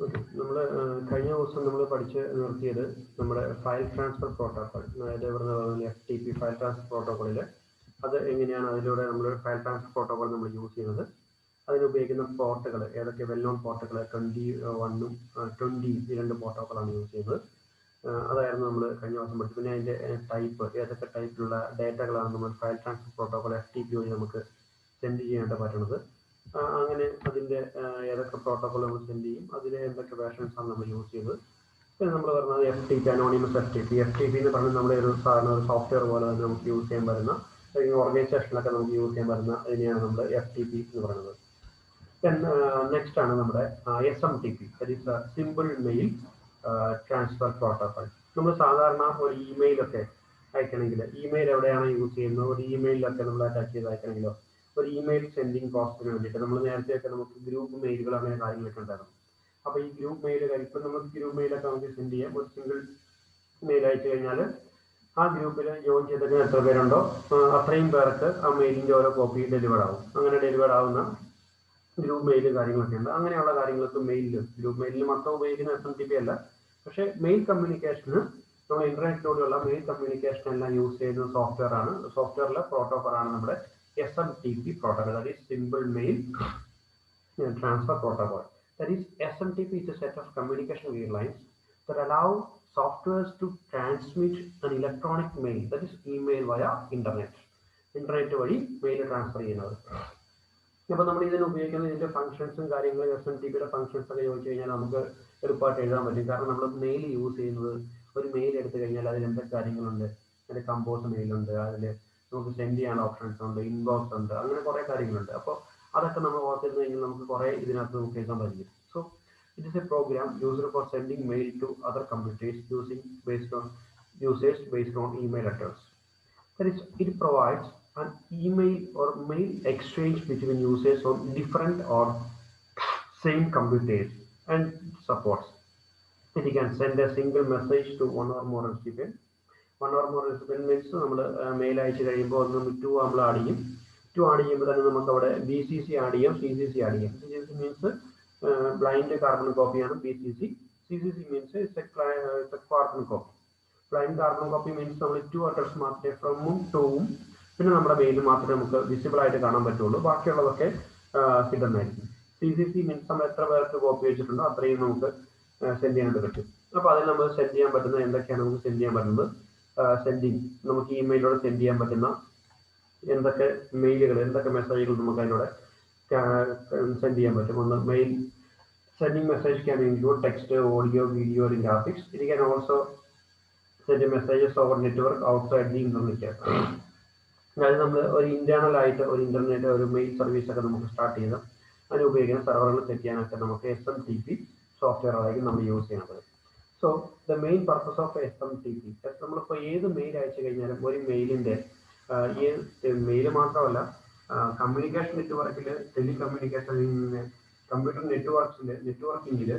Okay, നമ്മൾ കഴിഞ്ഞ ദിവസം നമ്മൾ പഠിച്ച് നിർത്തിയത് നമ്മുടെ ഫയൽ ട്രാൻസ്ഫർ പ്രോട്ടോകോൾ, അതായത് ഇവിടെ നിന്ന് FTP ഫയൽ ട്രാൻസ്ഫർ പ്രോട്ടോകോളിൽ അത് എങ്ങനെയാണ്, അതിലൂടെ നമ്മൾ ഫയൽ ട്രാൻസ്ഫർ പ്രോട്ടോകോൾ നമ്മൾ യൂസ് ചെയ്യുന്നത്, അതിനുപയോഗിക്കുന്ന പോർട്ടുകൾ ഏതൊക്കെ, വെൽ നോൺ പോർട്ടുകൾ 21ഉം 20 ഈ രണ്ട് പ്രോട്ടോകോളാണ് യൂസ് ചെയ്യുന്നത്. അതായിരുന്നു നമ്മൾ കഴിഞ്ഞ ദിവസം പഠിച്ചത്. പിന്നെ അതിൻ്റെ ടൈപ്പ്, ഏതൊക്കെ ടൈപ്പിലുള്ള ഡേറ്റകളാണ് നമ്മൾ ഫയൽ ട്രാൻസ്ഫർ പ്രോട്ടോകോൾ FTP വഴി നമുക്ക് സെൻഡ് ചെയ്യാനായിട്ട് പറ്റുന്നത്. അങ്ങനെ അതിൻ്റെ ഏതൊക്കെ പ്രോട്ടോകോൾ നമ്മൾ സെൻഡ് ചെയ്യും, അതിലെ എന്തൊക്കെ വേർഷൻസ് ആണ് നമ്മൾ യൂസ് ചെയ്തത്. പിന്നെ നമ്മൾ പറഞ്ഞത് FTP, അനോണിമസ് FTP എന്ന് പറഞ്ഞാൽ നമ്മുടെ ഒരു സാധാരണ ഒരു സോഫ്റ്റ്വെയർ പോലെ തന്നെ നമുക്ക് യൂസ് ചെയ്യാൻ പറ്റുന്ന, ഓർഗനൈസേഷനിലൊക്കെ നമുക്ക് യൂസ് ചെയ്യാൻ പറ്റുന്ന അതിനെയാണ് നമ്മൾ FTP എന്ന് പറയുന്നത്. Then next ആണ് നമ്മുടെ SMTP, that is simple mail transfer protocol. നമ്മൾ സാധാരണ ഒരു ഇമെയിലൊക്കെ അയക്കണമെങ്കിൽ, ഇമെയിൽ എവിടെയാണ് യൂസ് ചെയ്യുന്നത്, ഒരു ഇമെയിലൊക്കെ നമ്മൾ അറ്റാച്ച് ചെയ്ത് അയക്കണമെങ്കിലോ, ഒരു ഇമെയിൽ സെൻഡിങ് പ്രോസസ്സിന് വേണ്ടിയിട്ട് നമ്മൾ നേരത്തെയൊക്കെ നമുക്ക് ഗ്രൂപ്പ് മെയിലുകൾ അങ്ങനെ കാര്യങ്ങളൊക്കെ ഉണ്ടായിരുന്നു. അപ്പോൾ ഈ ഗ്രൂപ്പ് മെയിലുകൾ, ഇപ്പം നമുക്ക് ഗ്രൂപ്പ് മെയിലൊക്കെ നമുക്ക് സെൻഡ് ചെയ്യാം. ഒരു സിംഗിൾ മെയിൽ അയച്ചു കഴിഞ്ഞാൽ ആ ഗ്രൂപ്പിൽ ജോയിൻ ചെയ്തിട്ട് എത്ര പേരുണ്ടോ അത്രയും പേർക്ക് ആ മെയിലിൻ്റെ ഓരോ കോപ്പി ഡെലിവേർഡ് ആവും. അങ്ങനെ ഡെലിവേർഡ് ആവുന്ന ഗ്രൂപ്പ് മെയിൽ കാര്യങ്ങളൊക്കെ ഉണ്ട്. അങ്ങനെയുള്ള കാര്യങ്ങൾക്ക് മെയിലിൽ, ഗ്രൂപ്പ് മെയിലിൽ മാത്രം ഉപയോഗിക്കുന്ന SMTP അല്ല, പക്ഷേ മെയിൽ കമ്മ്യൂണിക്കേഷന് നമ്മൾ ഇന്റർനെറ്റിലൂടെയുള്ള മെയിൽ കമ്മ്യൂണിക്കേഷൻ എല്ലാം യൂസ് ചെയ്യുന്ന സോഫ്റ്റ്വെയർ ആണ്, സോഫ്റ്റ്വെയറിലെ പ്രോട്ടോകോൾ ആണ് നമ്മുടെ SMTP പ്രോട്ടോകോൾ, that is simple mail transfer protocol. That is, SMTP is a set of communication guidelines that allow softwares to transmit an electronic mail, that is email via internet. Internet വഴി mail transfer ചെയ്യുന്നത്. അപ്പോൾ നമ്മൾ ഇതിന് ഉപയോഗിക്കുന്ന ഇതിൻ്റെ ഫംഗ്ഷൻസും കാര്യങ്ങളും, SMTPയുടെ functions ഒക്കെ ചോദിച്ചു കഴിഞ്ഞാൽ നമുക്ക് എളുപ്പമായിട്ട് എഴുതാൻ പറ്റും. കാരണം നമ്മൾ മെയിൽ യൂസ് ചെയ്യുന്നത്, ഒരു മെയിൽ എടുത്തു കഴിഞ്ഞാൽ അതിൽ എന്തൊക്കെ കാര്യങ്ങളുണ്ട്, അതിൽ കമ്പോസ് മെയിലുണ്ട്, അതിൽ നമുക്ക് സെൻഡ് ചെയ്യാൻ ഓപ്ഷൻസ് ഉണ്ട്, ഇൻബോക്സ് ഉണ്ട്, അങ്ങനെ കുറേ കാര്യങ്ങളുണ്ട്. അപ്പോൾ അതൊക്കെ നമ്മൾ ഓർത്തിരുന്നു കഴിഞ്ഞാൽ നമുക്ക് കുറേ ഇതിനകത്ത് നമുക്ക് എഴുതാൻ പറ്റും. So it is a program used for sending mail to other computers users based on email address. That is, it provides an email or mail exchange between users on different or same computers and supports. It can send a single message to one or more recipients. One or more recipient means നമ്മൾ mail അയച്ചു കഴിയുമ്പോൾ ഒന്ന് 2 നമ്മൾ add ചെയ്യും. 2 add ചെയ്യുമ്പോൾ തന്നെ നമുക്ക് അവിടെ BCC ആഡ് ചെയ്യാം, CCC ആഡ് ചെയ്യാം. CCC മീൻസ് ബ്ലൈൻഡ് കാർബൺ കോപ്പിയാണ് BCC. CCC means carbon copy. Blind carbon copy means നമ്മൾ 2 അഡ്രസ് മാത്രമേ ഫ്രമും ടൂവും പിന്നെ നമ്മുടെ മെയിൽ മാത്രമേ നമുക്ക് വിസിബിൾ ആയിട്ട് കാണാൻ പറ്റുള്ളൂ, ബാക്കിയുള്ളതൊക്കെ ഹിഡൻ ആയിരിക്കും. CCC മീൻസ് നമ്മൾ എത്ര പേർക്ക് കോപ്പി വെച്ചിട്ടുണ്ടോ അത്രയും നമുക്ക് സെൻഡ് ചെയ്യാനായിട്ട് പറ്റും. അപ്പോൾ അതിൽ നമ്മൾ സെൻഡ് ചെയ്യാൻ പറ്റുന്ന എന്തൊക്കെയാണ് നമുക്ക് സെൻഡ് ചെയ്യാൻ പറ്റുന്നത്, സെൻഡിങ്, നമുക്ക് ഇമെയിലൂടെ സെൻഡ് ചെയ്യാൻ പറ്റുന്ന എന്തൊക്കെ മെയിലുകൾ, എന്തൊക്കെ മെസ്സേജുകൾ നമുക്ക് അതിലൂടെ സെൻഡ് ചെയ്യാൻ പറ്റും. ഒന്ന്, mail sending message can include text, audio, video, graphics. It can also send messages over network outside the internet. അതായത് നമ്മൾ ഒരു ഇന്റേണൽ ആയിട്ട് ഒരു ഇന്റർനെറ്റ്, ഒരു മെയിൽ സർവീസ് ഒക്കെ നമുക്ക് സ്റ്റാർട്ട് ചെയ്ത് അതിന് ഉപയോഗിക്കുന്ന സെർവറുകൾ സെറ്റ് ചെയ്യാനൊക്കെ നമുക്ക് SMTP സോഫ്റ്റ്വെയർ ആയിരിക്കും നമ്മൾ യൂസ് ചെയ്യുന്നത്. So the main purpose of SMTP, നമ്മളിപ്പോൾ ഏത് മെയിൽ അയച്ചു കഴിഞ്ഞാലും ഒരു മെയിലിൻ്റെ ഈ മെയിൽ മാത്രമല്ല, കമ്മ്യൂണിക്കേഷൻ നെറ്റ്വർക്കിൽ, ടെലികമ്മ്യൂണിക്കേഷൻ, കമ്പ്യൂട്ടർ നെറ്റ്വർക്കിങ്ങിൽ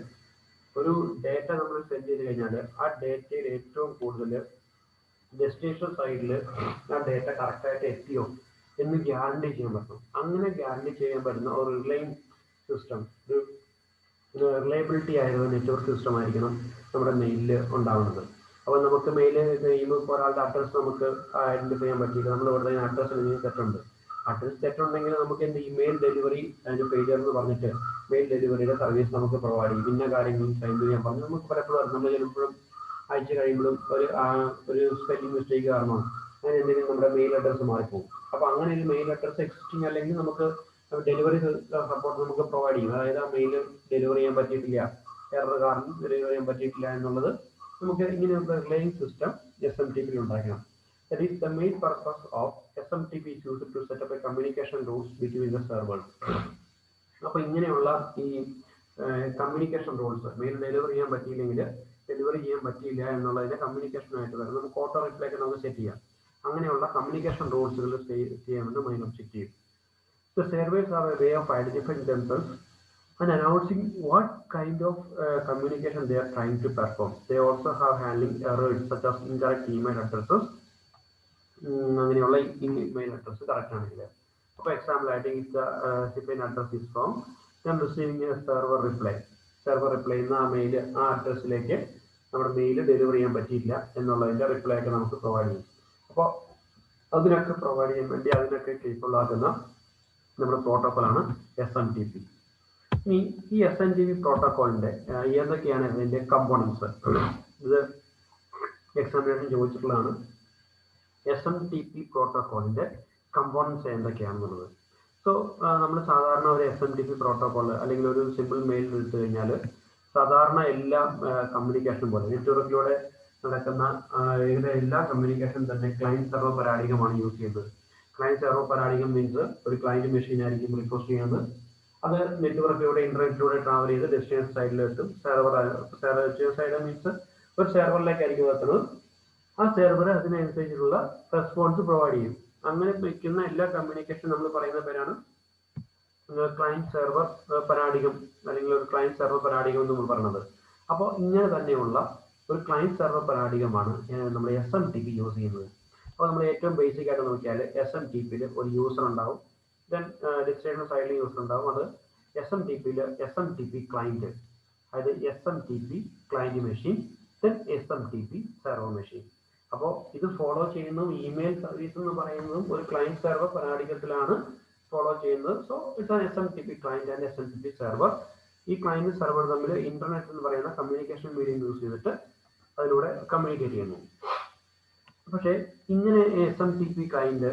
ഒരു ഡേറ്റ നമ്മൾ സെൻഡ് ചെയ്ത് കഴിഞ്ഞാൽ ആ ഡേറ്റയിൽ ഏറ്റവും കൂടുതൽ ഡെസ്റ്റിനേഷൻ സൈഡിൽ ആ ഡേറ്റ കറക്റ്റായിട്ട് എത്തിയോ എന്ന് ഗ്യാരണ്ടി ചെയ്യാൻ പറ്റും. അങ്ങനെ ഗ്യാരണ്ടി ചെയ്യാൻ പറ്റുന്ന ഒരു സിസ്റ്റം, ഒരു റിലയബിലിറ്റി ആയിരുന്ന നെറ്റ്വർക്ക് സിസ്റ്റം ആയിരിക്കണം നമ്മുടെ മെയിലിൽ ഉണ്ടാവുന്നത്. അപ്പോൾ നമുക്ക് മെയിൽ ചെയ്യുമ്പോൾ ഇപ്പോൾ ഒരാളുടെ അഡ്രസ്സ് നമുക്ക് ഐഡൻറ്റിഫൈ ചെയ്യാൻ പറ്റില്ല. നമ്മൾ ഇവിടെ അഡ്രസ്സ് എന്തെങ്കിലും തെറ്റുണ്ട്, അഡ്രസ് തെറ്റുണ്ടെങ്കിൽ നമുക്ക് എന്ത് ഇമെയിൽ ഡെലിവറി അതിന് ഫെയിലിയർ എന്ന് പറഞ്ഞിട്ട് മെയിൽ ഡെലിവറിയുടെ സർവീസ് നമുക്ക് പ്രൊവൈഡ് ചെയ്യും. ഇന്ന കാര്യങ്ങളും ടൈം ചെയ്യാൻ പറഞ്ഞു നമുക്ക് പലപ്പോഴും നമ്മൾ ചിലപ്പോഴും അയച്ചു കഴിയുമ്പോഴും ഒരു സ്പെല്ലിംഗ് മിസ്റ്റേക്ക് കാരണം അങ്ങനെ എന്തെങ്കിലും നമ്മുടെ മെയിൽ അഡ്രസ്സ് മാറിപ്പോകും. അപ്പോൾ അങ്ങനെ ഒരു മെയിൽ അഡ്രസ്സ് എക്സിസ്റ്റിംഗ് അല്ലെങ്കിൽ നമുക്ക് ഡെലിവറി സപ്പോർട്ട് നമുക്ക് പ്രൊവൈഡ് ചെയ്യും. അതായത് ആ മെയിൽ ഡെലിവറി ചെയ്യാൻ പറ്റിയിട്ടില്ല, എറർ കാരണം ഡെലിവറി ചെയ്യാൻ പറ്റിയിട്ടില്ല എന്നുള്ളത് നമുക്ക് ഇങ്ങനെയുള്ള റിലയിങ് സിസ്റ്റം SMTP ഉണ്ടാക്കണം. That is, the main purpose of SMTP is used to set up a communication rules between the servers. അപ്പോൾ ഇങ്ങനെയുള്ള ഈ കമ്മ്യൂണിക്കേഷൻ റൂൾസ്, മെയിൽ ഡെലിവറി ചെയ്യാൻ പറ്റിയില്ലെങ്കിൽ ഡെലിവറി ചെയ്യാൻ പറ്റിയില്ല എന്നുള്ളതിന്റെ കമ്മ്യൂണിക്കേഷനായിട്ട് വരും. നമുക്ക് ഓട്ടോ റിപ്ലൈ ഒക്കെ നമുക്ക് സെറ്റ് ചെയ്യാം. അങ്ങനെയുള്ള കമ്മ്യൂണിക്കേഷൻ റൂൾസുകൾ ചെയ്യാമെന്ന് main objective. The servers are a way of identifying themselves and announcing what kind of communication they are trying to perform. They also have handling errors such as incorrect email addresses. അങ്ങനെയുള്ള email address correct ആണെങ്കിൽ, അപ്പോൾ example ആയിട്ട് if the recipient address is wrong, then receiving a server reply server reply ചെയ്യുന്ന ആ mail ആ അഡ്രസ്സിലേക്ക് നമ്മുടെ mail deliver ചെയ്യാൻ പറ്റിയില്ല എന്നുള്ളതിൻ്റെ റിപ്ലൈ ഒക്കെ നമുക്ക് പ്രൊവൈഡ് ചെയ്യും. അപ്പോൾ അതിനൊക്കെ പ്രൊവൈഡ് ചെയ്യാൻ വേണ്ടി അതിനൊക്കെ കേപ്പബിൾ ആക്കുന്ന നമ്മുടെ പ്രോട്ടോക്കോളാണ് SMTP. ഇനി ഈ SMTP പ്രോട്ടോക്കോളിൻ്റെ ഏതൊക്കെയാണ് ഇതിൻ്റെ കമ്പോണൻസ്? ഇത് എക്സാമിനേഷൻ ചോദിച്ചിട്ടുള്ളതാണ്. SMTP പ്രോട്ടോക്കോളിൻ്റെ കമ്പോണൻസ് എന്തൊക്കെയാണെന്നുള്ളത്. സോ നമ്മൾ സാധാരണ ഒരു SMTP പ്രോട്ടോക്കോൾ അല്ലെങ്കിൽ ഒരു സിമ്പിൾ മെയിൽ എടുത്തു കഴിഞ്ഞാൽ സാധാരണ എല്ലാ കമ്മ്യൂണിക്കേഷനും പോലെ നെറ്റ്വർക്കിലൂടെ നടക്കുന്ന എല്ലാ കമ്മ്യൂണിക്കേഷൻ തന്നെ ക്ലയൻറ്റ് സെർവർ പരാഡികമാണ് യൂസ് ചെയ്യുന്നത്. ക്ലയൻറ്റ് സെർവർ പരാഡികം മീൻസ് ഒരു ക്ലയൻറ്റ് മെഷീൻ ആയിരിക്കും റിക്വസ്റ്റ് ചെയ്യുന്നത്. അത് നെറ്റ്വർക്കിലൂടെ ഇന്റർനെറ്റിലൂടെ ട്രാവൽ ചെയ്ത് ഡെസ്റ്റിനേഷൻ സൈഡിലെത്തും. ഡെസ്റ്റിനേഷൻ സൈഡ് മീൻസ് ഒരു സെർവറിലേക്കായിരിക്കും എത്തുന്നത്. ആ സെർവർ അതിനനുസരിച്ചുള്ള റെസ്പോൺസ് പ്രൊവൈഡ് ചെയ്യും. അങ്ങനെ വയ്ക്കുന്ന എല്ലാ കമ്മ്യൂണിക്കേഷൻ നമ്മൾ പറയുന്ന പേരാണ് ക്ലയൻറ്റ് സെർവർ പരാഡികം അല്ലെങ്കിൽ ഒരു ക്ലയൻറ്റ് സെർവർ പരാഡികം എന്ന് നമ്മൾ പറയുന്നത്. അപ്പോൾ ഇങ്ങനെ തന്നെയുള്ള ഒരു ക്ലയൻറ്റ് സെർവർ പരാഡികമാണ് നമ്മൾ SMTP യൂസ് ചെയ്യുന്നത്. അപ്പോൾ നമ്മൾ ഏറ്റവും ബേസിക് ആയിട്ട് നോക്കിയാൽ SMTPയിൽ ഒരു യൂസർ ഉണ്ടാവും, ദെൻ ഡെസ്റ്റിനേഷൻ സൈഡിൽ യൂസർ ഉണ്ടാവും. അത് SMTPയിൽ SMTP ക്ലയൻറ്റ്, അതായത് SMTP client machine, then SMTP server machine. അപ്പോൾ ഇത് ഫോളോ ചെയ്യുന്നതും ഇമെയിൽ സർവീസ് എന്ന് പറയുന്നതും ഒരു ക്ലയൻറ്റ് സെർവർ പരാഡികത്തിലാണ് ഫോളോ ചെയ്യുന്നത്. So it's SMTP client and SMTP server. ഈ ക്ലയൻറ്റ് സെർവർ തമ്മിൽ ഇന്റർനെറ്റ് എന്ന് പറയുന്ന കമ്മ്യൂണിക്കേഷൻ മീഡിയം യൂസ് ചെയ്തിട്ട് അതിലൂടെ കമ്മ്യൂണിക്കേറ്റ് ചെയ്യുന്നു. പക്ഷേ ഇങ്ങനെ SMTP ക്ലയൻറ്റ്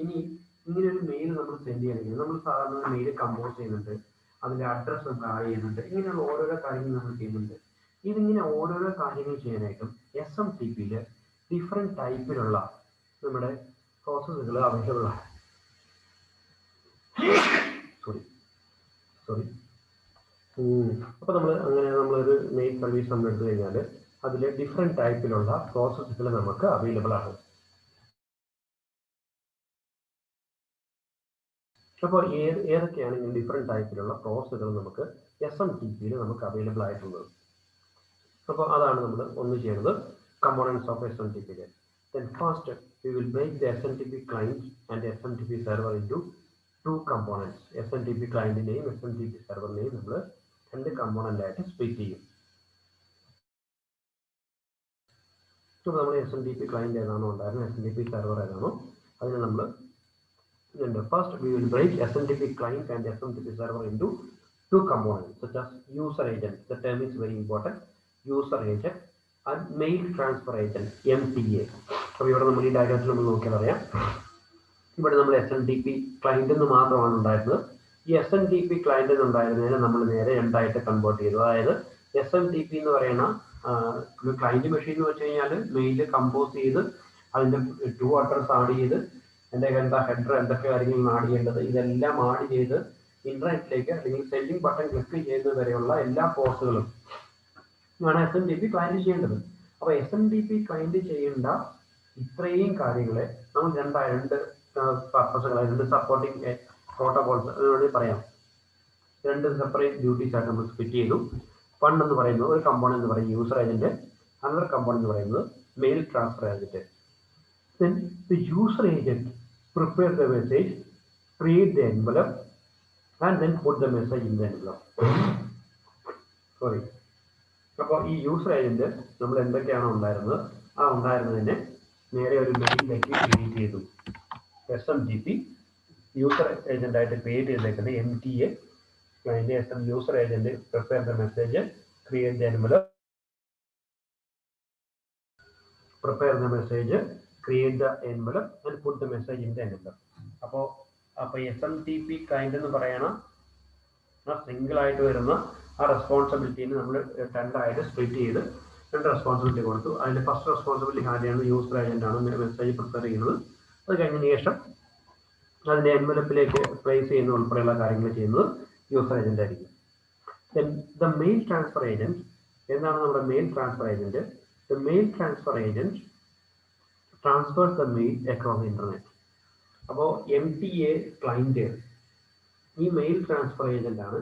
ഇനി ഇങ്ങനെ ഒരു മെയിൽ നമ്മൾ സെൻഡ് ചെയ്യണമെങ്കിൽ നമ്മൾ സാധാരണ മെയിൽ കമ്പോസ് ചെയ്യുന്നുണ്ട്, അതിൻ്റെ അഡ്രസ്സ് നമ്മൾ ആഡ് ചെയ്യുന്നുണ്ട്, ഇങ്ങനെയുള്ള ഓരോരോ കാര്യങ്ങൾ നമ്മൾ ചെയ്യുന്നുണ്ട്. ഇതിങ്ങനെ ഓരോരോ കാര്യങ്ങൾ ചെയ്യാനായിട്ടും SMTPയിൽ ഡിഫറെൻറ്റ് ടൈപ്പിലുള്ള നമ്മുടെ പ്രോസസ്സുകൾ അവൈലബിൾ ആണ്. സോറി അപ്പോൾ നമ്മളൊരു മെയിൽ സർവീസ് നമ്മൾ എടുത്തു കഴിഞ്ഞാൽ അതിൽ ഡിഫറെൻറ്റ് ടൈപ്പിലുള്ള പ്രോസസ്സുകൾ നമുക്ക് അവൈലബിൾ ആണ്. അപ്പോൾ ഏതൊക്കെയാണ് ഇങ്ങനെ ഡിഫറെൻറ്റ് ടൈപ്പിലുള്ള പ്രോസസ്സുകൾ നമുക്ക് SMTPയിൽ നമുക്ക് അവൈലബിൾ ആയിട്ടുള്ളത്? അപ്പോൾ അതാണ് നമ്മൾ ഒന്ന് ചെയ്യുന്നത്, components of SMTP. Then first we will break the SMTP client and SMTP server into two components. SMTP client name, SMTP server name നമ്മൾ രണ്ട് കമ്പോണന്റ് ആയിട്ട് സ്പ്ലിറ്റ് ചെയ്യും. അപ്പോൾ നമ്മൾ SMTP client ഏതാണോ ഉണ്ടായിരുന്നത്, SMTP server ഏതാണോ അതിനെ നമ്മൾ first we will break SMTP client and SMTP server into two components such as user agent. The term is very important. User agent and mail transfer agent, MTA. അപ്പോൾ ഇവിടെ നമ്മൾ ഈ ഡയഗ്രത്തിൽ നമ്മൾ നോക്കിയാൽ അറിയാം, ഇവിടെ നമ്മൾ SMTP ക്ലയൻറ്റ് എന്ന് മാത്രമാണ് ഉണ്ടായിരുന്നത്. ഈ SMTP ക്ലയൻറ്റ് ഉണ്ടായിരുന്നതിനെ നമ്മൾ നേരെ രണ്ടായിട്ട് കൺവേർട്ട് ചെയ്തു. അതായത് SMTP എന്ന് പറയുന്ന ക്ലയൻറ്റ് മെഷീൻ എന്ന് വെച്ച് കഴിഞ്ഞാൽ മെയിൽ കമ്പോസ് ചെയ്ത് അതിൻ്റെ ടു അഡ്രസ് ആഡ് ചെയ്ത് എന്താ ഹെഡർ എന്തൊക്കെ കാര്യങ്ങൾ ആഡ് ചെയ്യേണ്ടത് ഇതെല്ലാം ആഡ് ചെയ്ത് ഇന്റർനെറ്റിലേക്ക് അല്ലെങ്കിൽ സെൻഡിങ് ബട്ടൺ ക്ലിക്ക് ചെയ്യുന്നത് വരെയുള്ള എല്ലാ പ്രോസസ്സുകളും ആണ് SMTP ക്ലയൻറ്റ് ചെയ്യേണ്ടത്. അപ്പോൾ SMTP ക്ലയൻറ്റ് ചെയ്യേണ്ട ഇത്രയും കാര്യങ്ങളെ നമ്മൾ രണ്ട് പർപ്പസുകളായി രണ്ട് സപ്പോർട്ടിങ് പ്രോട്ടോകോൾസ് അതിനോട് പറയാം. രണ്ട് സെപ്പറേറ്റ് ഡ്യൂട്ടീസ് ആയിട്ട് നമ്മൾ സ്പ്ലിറ്റ് ചെയ്തു. വൺ എന്ന് പറയുന്നത് ഒരു കമ്പോണന്റ് എന്ന് പറയുന്നത് യൂസർ ഏജന്റ്, അനദർ കമ്പോണന്റ് എന്ന് പറയുന്നത് mail transfer agent. Then the user agent prepares the message, create the envelope and then put the message in the envelope. അപ്പോൾ ഈ യൂസർ ഏജന്റ് നമ്മൾ എന്തൊക്കെയാണോ ഉണ്ടായിരുന്നത് ആ ഉണ്ടായിരുന്നതിനെ നേരെ ഒരു മെയിലിലേക്ക് ക്രിയേറ്റ് ചെയ്തു. SMTP യൂസർ ഏജന്റ് ആയിട്ട് ക്രിയേറ്റ് ചെയ്തേക്കുന്നത് MTA client user agent prepare the message, create the envelope, prepare the message, create the envelope and put the message in the envelope. അപ്പോൾ SMTP ക്ലയന്റ് എന്ന് പറയണ ആ സിംഗിൾ ആയിട്ട് വരുന്ന ആ റെസ്പോൺസിബിലിറ്റിനെ നമ്മൾ രണ്ടായിട്ട് സ്പ്ലിറ്റ് ചെയ്ത് രണ്ട് റെസ്പോൺസിബിലിറ്റി കൊടുത്തു. അതിൻ്റെ ഫസ്റ്റ് റെസ്പോൺസിബിലിറ്റി ആദ്യമാണ് യൂസർ ഏജന്റ് ആണ് മെസ്സേജ് പ്രിപ്പയർ ചെയ്യുന്നത്. അത് കഴിഞ്ഞതിന് ശേഷം അതിൻ്റെ എൻവലപ്പിലേക്ക് പ്ലേസ് ചെയ്യുന്ന ഉൾപ്പെടെയുള്ള കാര്യങ്ങൾ ചെയ്യുന്നത് യൂസർ ഏജന്റ് ആയിരിക്കും. Then the mail transfer agent, എന്താണ് നമ്മുടെ mail transfer agent? The mail transfer agent transfers the mail across the internet. അപ്പോൾ MTA ക്ലയന്റ് ഈ മെയിൽ ട്രാൻസ്ഫർ ഏജന്റ് ആണ്.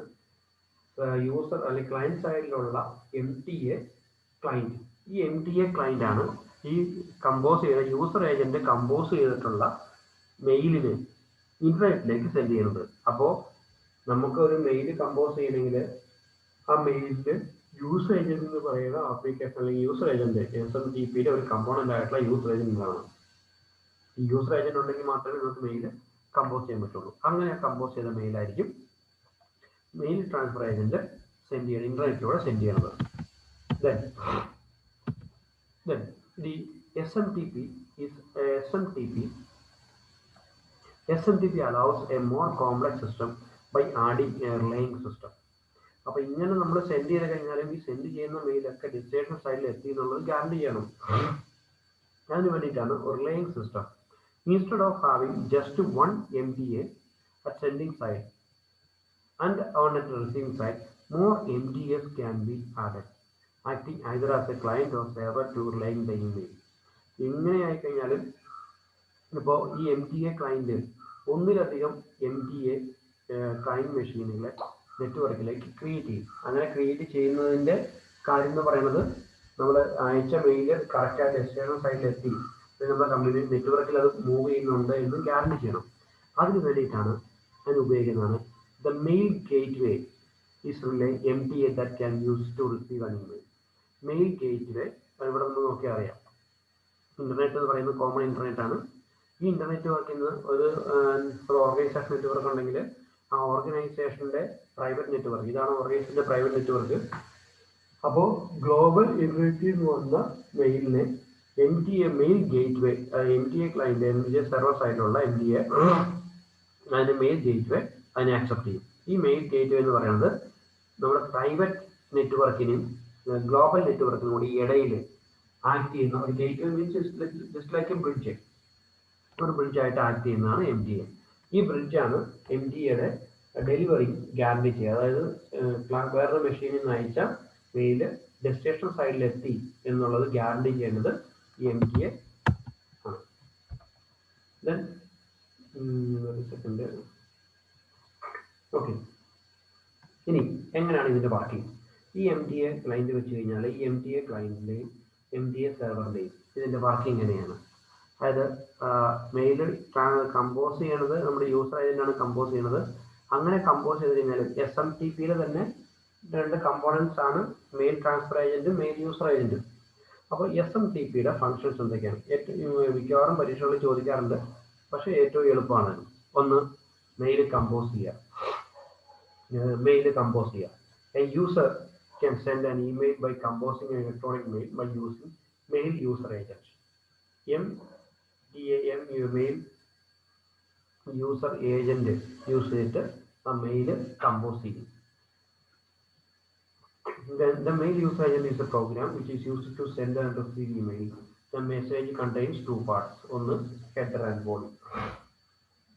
യൂസർ അല്ലെങ്കിൽ ക്ലയന്റ് സൈഡിലുള്ള MTA ക്ലയന്റ്, ഈ MTA ക്ലയന്റ് ആണ് ഈ കമ്പോസ് ചെയ്ത യൂസർ ഏജന്റ് കമ്പോസ് ചെയ്തിട്ടുള്ള മെയിലിന് ഇന്റർനെറ്റിലേക്ക് സെൻഡ് ചെയ്യുന്നത്. അപ്പോൾ നമുക്ക് ഒരു മെയിൽ കമ്പോസ് ചെയ്യണമെങ്കിൽ ആ മെയിലിന്റെ യൂസർ ഏജന്റ് എന്ന് പറയുന്ന ആപ്ലിക്കേഷൻ അല്ലെങ്കിൽ യൂസർ ഏജന്റ് SMTPയുടെ ഒരു കമ്പോണന്റ് ആയിട്ടുള്ള യൂസർ ഏജന്റാണ്. ഈ യൂസർ ഏജന്റ് ഉണ്ടെങ്കിൽ മാത്രമേ നിങ്ങൾക്ക് മെയിൽ കമ്പോസ് ചെയ്യാൻ പറ്റുള്ളൂ. അങ്ങനെ കമ്പോസ് ചെയ്ത മെയിലായിരിക്കും മെയിൽ ട്രാൻസ്ഫർ ഏജന്റ് സെൻഡ് ചെയ്യണം, ഇന്റർനെറ്റിലൂടെ സെൻഡ് ചെയ്യണത്. Then the SMTP is SMTP allows a more complex system by adding a relaying system. അപ്പോൾ ഇങ്ങനെ നമ്മൾ സെൻഡ് ചെയ്ത് കഴിഞ്ഞാലും ഈ സെൻഡ് ചെയ്യുന്ന മെയിലൊക്കെ ഡെസ്റ്റിനേഷൻ സൈഡിൽ എത്തി എന്നുള്ളത് ഗ്യാരണ്ടി ചെയ്യണം. അതിന് വേണ്ടിയിട്ടാണ് relaying system. Instead of having just one MTA at sending side and on at receiving side, more MTAs can be added, acting either as a client or server to relaying the email. ഇങ്ങനെ ആയിക്കഴിഞ്ഞാൽ ഇപ്പോൾ ഈ MTA client ഒന്നിലധികം MTA client മെഷീനുകളെ നെറ്റ്വർക്കിലേക്ക് create ചെയ്യും. അങ്ങനെ create ചെയ്യുന്നതിൻ്റെ കാര്യം എന്ന് പറയുന്നത് നമ്മൾ അയച്ച മെയിൽ കറക്റ്റായിട്ട് ഡെസ്റ്റിനേഷൻ സൈഡിലെത്തി നമ്മുടെ കമ്പനി നെറ്റ്വർക്കിൽ അത് മൂവ് ചെയ്യുന്നുണ്ട് എന്ന് ഗ്യാരണ്ടി ചെയ്യണം. അതിന് വേണ്ടിയിട്ടാണ് ഞാൻ ഉപയോഗിക്കുന്നതാണ് the mail gateway is relay MTA that can use to receive an email. Mail gateway ഇവിടെ നിന്ന് നോക്കിയാൽ അറിയാം. ഇന്റർനെറ്റ് എന്ന് പറയുന്നത് കോമൺ ഇന്റർനെറ്റ് ആണ്. ഈ ഇന്റർനെറ്റ് വർക്ക് ചെയ്യുന്നത് ഒരു ഓർഗനൈസേഷൻ നെറ്റ്വർക്ക് ഉണ്ടെങ്കിൽ ആ ഓർഗനൈസേഷന്റെ പ്രൈവറ്റ് നെറ്റ്വർക്ക്, ഇതാണ് ഓർഗനൈസേഷന്റെ പ്രൈവറ്റ് നെറ്റ്വർക്ക്. അപ്പോൾ ഗ്ലോബൽ ഇന്റർനെറ്റിൽ നിന്ന് വന്ന മെയിലിനെ MTA mail gateway, MTA client MTA server സൈഡിലുള്ള MTA അതിന്റെ മെയിൽ ഗേറ്റ് വേ അതിനെ ആക്സെപ്റ്റ് ചെയ്യും. ഈ മെയിൽ ഗേറ്റ് വേ എന്ന് പറയുന്നത് നമ്മുടെ പ്രൈവറ്റ് നെറ്റ്വർക്കിനും ഗ്ലോബൽ നെറ്റ്വർക്കിനും കൂടി ഇടയിൽ ആക്ട് ചെയ്യുന്ന ഒരു gate way means just like A bridge, ഒരു ബ്രിഡ്ജായിട്ട് ആക്ട് ചെയ്യുന്നതാണ് MTA. ഈ ബ്രിഡ്ജാണ് MTAയുടെ ഡെലിവറി ഗ്യാരണ്ടി ചെയ്യുക. അതായത് വേറൊരു മെഷീനിൽ നിന്ന് അയച്ച മെയിൽ ഡെസ്റ്റിനേഷൻ സൈഡിലെത്തി എന്നുള്ളത് ഗ്യാരണ്ടി ചെയ്യേണ്ടത് ഈ MTA ആണ്. ദെൻ ഒരു സെക്കൻഡ്. ഓക്കെ, ഇനി എങ്ങനെയാണ് ഇതിന്റെ വർക്കിംഗ്? ഈ MTA ക്ലയന്റ് വെച്ച് കഴിഞ്ഞാൽ ഈ MTA ക്ലയന്റിന്റെയും MTA സെർവറിന്റെയും ഇതിന്റെ വർക്കിംഗ് എങ്ങനെയാണ്? അതായത് മെയിൽ കമ്പോസ് ചെയ്യണത് നമ്മുടെ യൂസർ ഏജന്റാണ് കമ്പോസ് ചെയ്യണത്. അങ്ങനെ കമ്പോസ് ചെയ്ത് കഴിഞ്ഞാൽ SMTPയിലെ തന്നെ രണ്ട് കമ്പോണൻസ് ആണ് മെയിൽ ട്രാൻസ്ഫർ ഏജന്റും മെയിൽ യൂസർ ഏജന്റും. അപ്പോൾ SMTPയുടെ ഫങ്ഷൻസ് എന്തൊക്കെയാണ്? മിക്കവാറും പരീക്ഷകളിൽ ചോദിക്കാറുണ്ട്, പക്ഷേ ഏറ്റവും എളുപ്പമാണ്. ഒന്ന്, മെയിൽ കമ്പോസ് ചെയ്യുക. A user can send an email by composing an electronic mail by using mail user agent. Mail user agent use ചെയ്തിട്ട് ആ മെയിൽ കമ്പോസ് ചെയ്യും. The mail user agent is a program which is used to send and receive email. The message contains two parts. ഒന്ന്, header and body.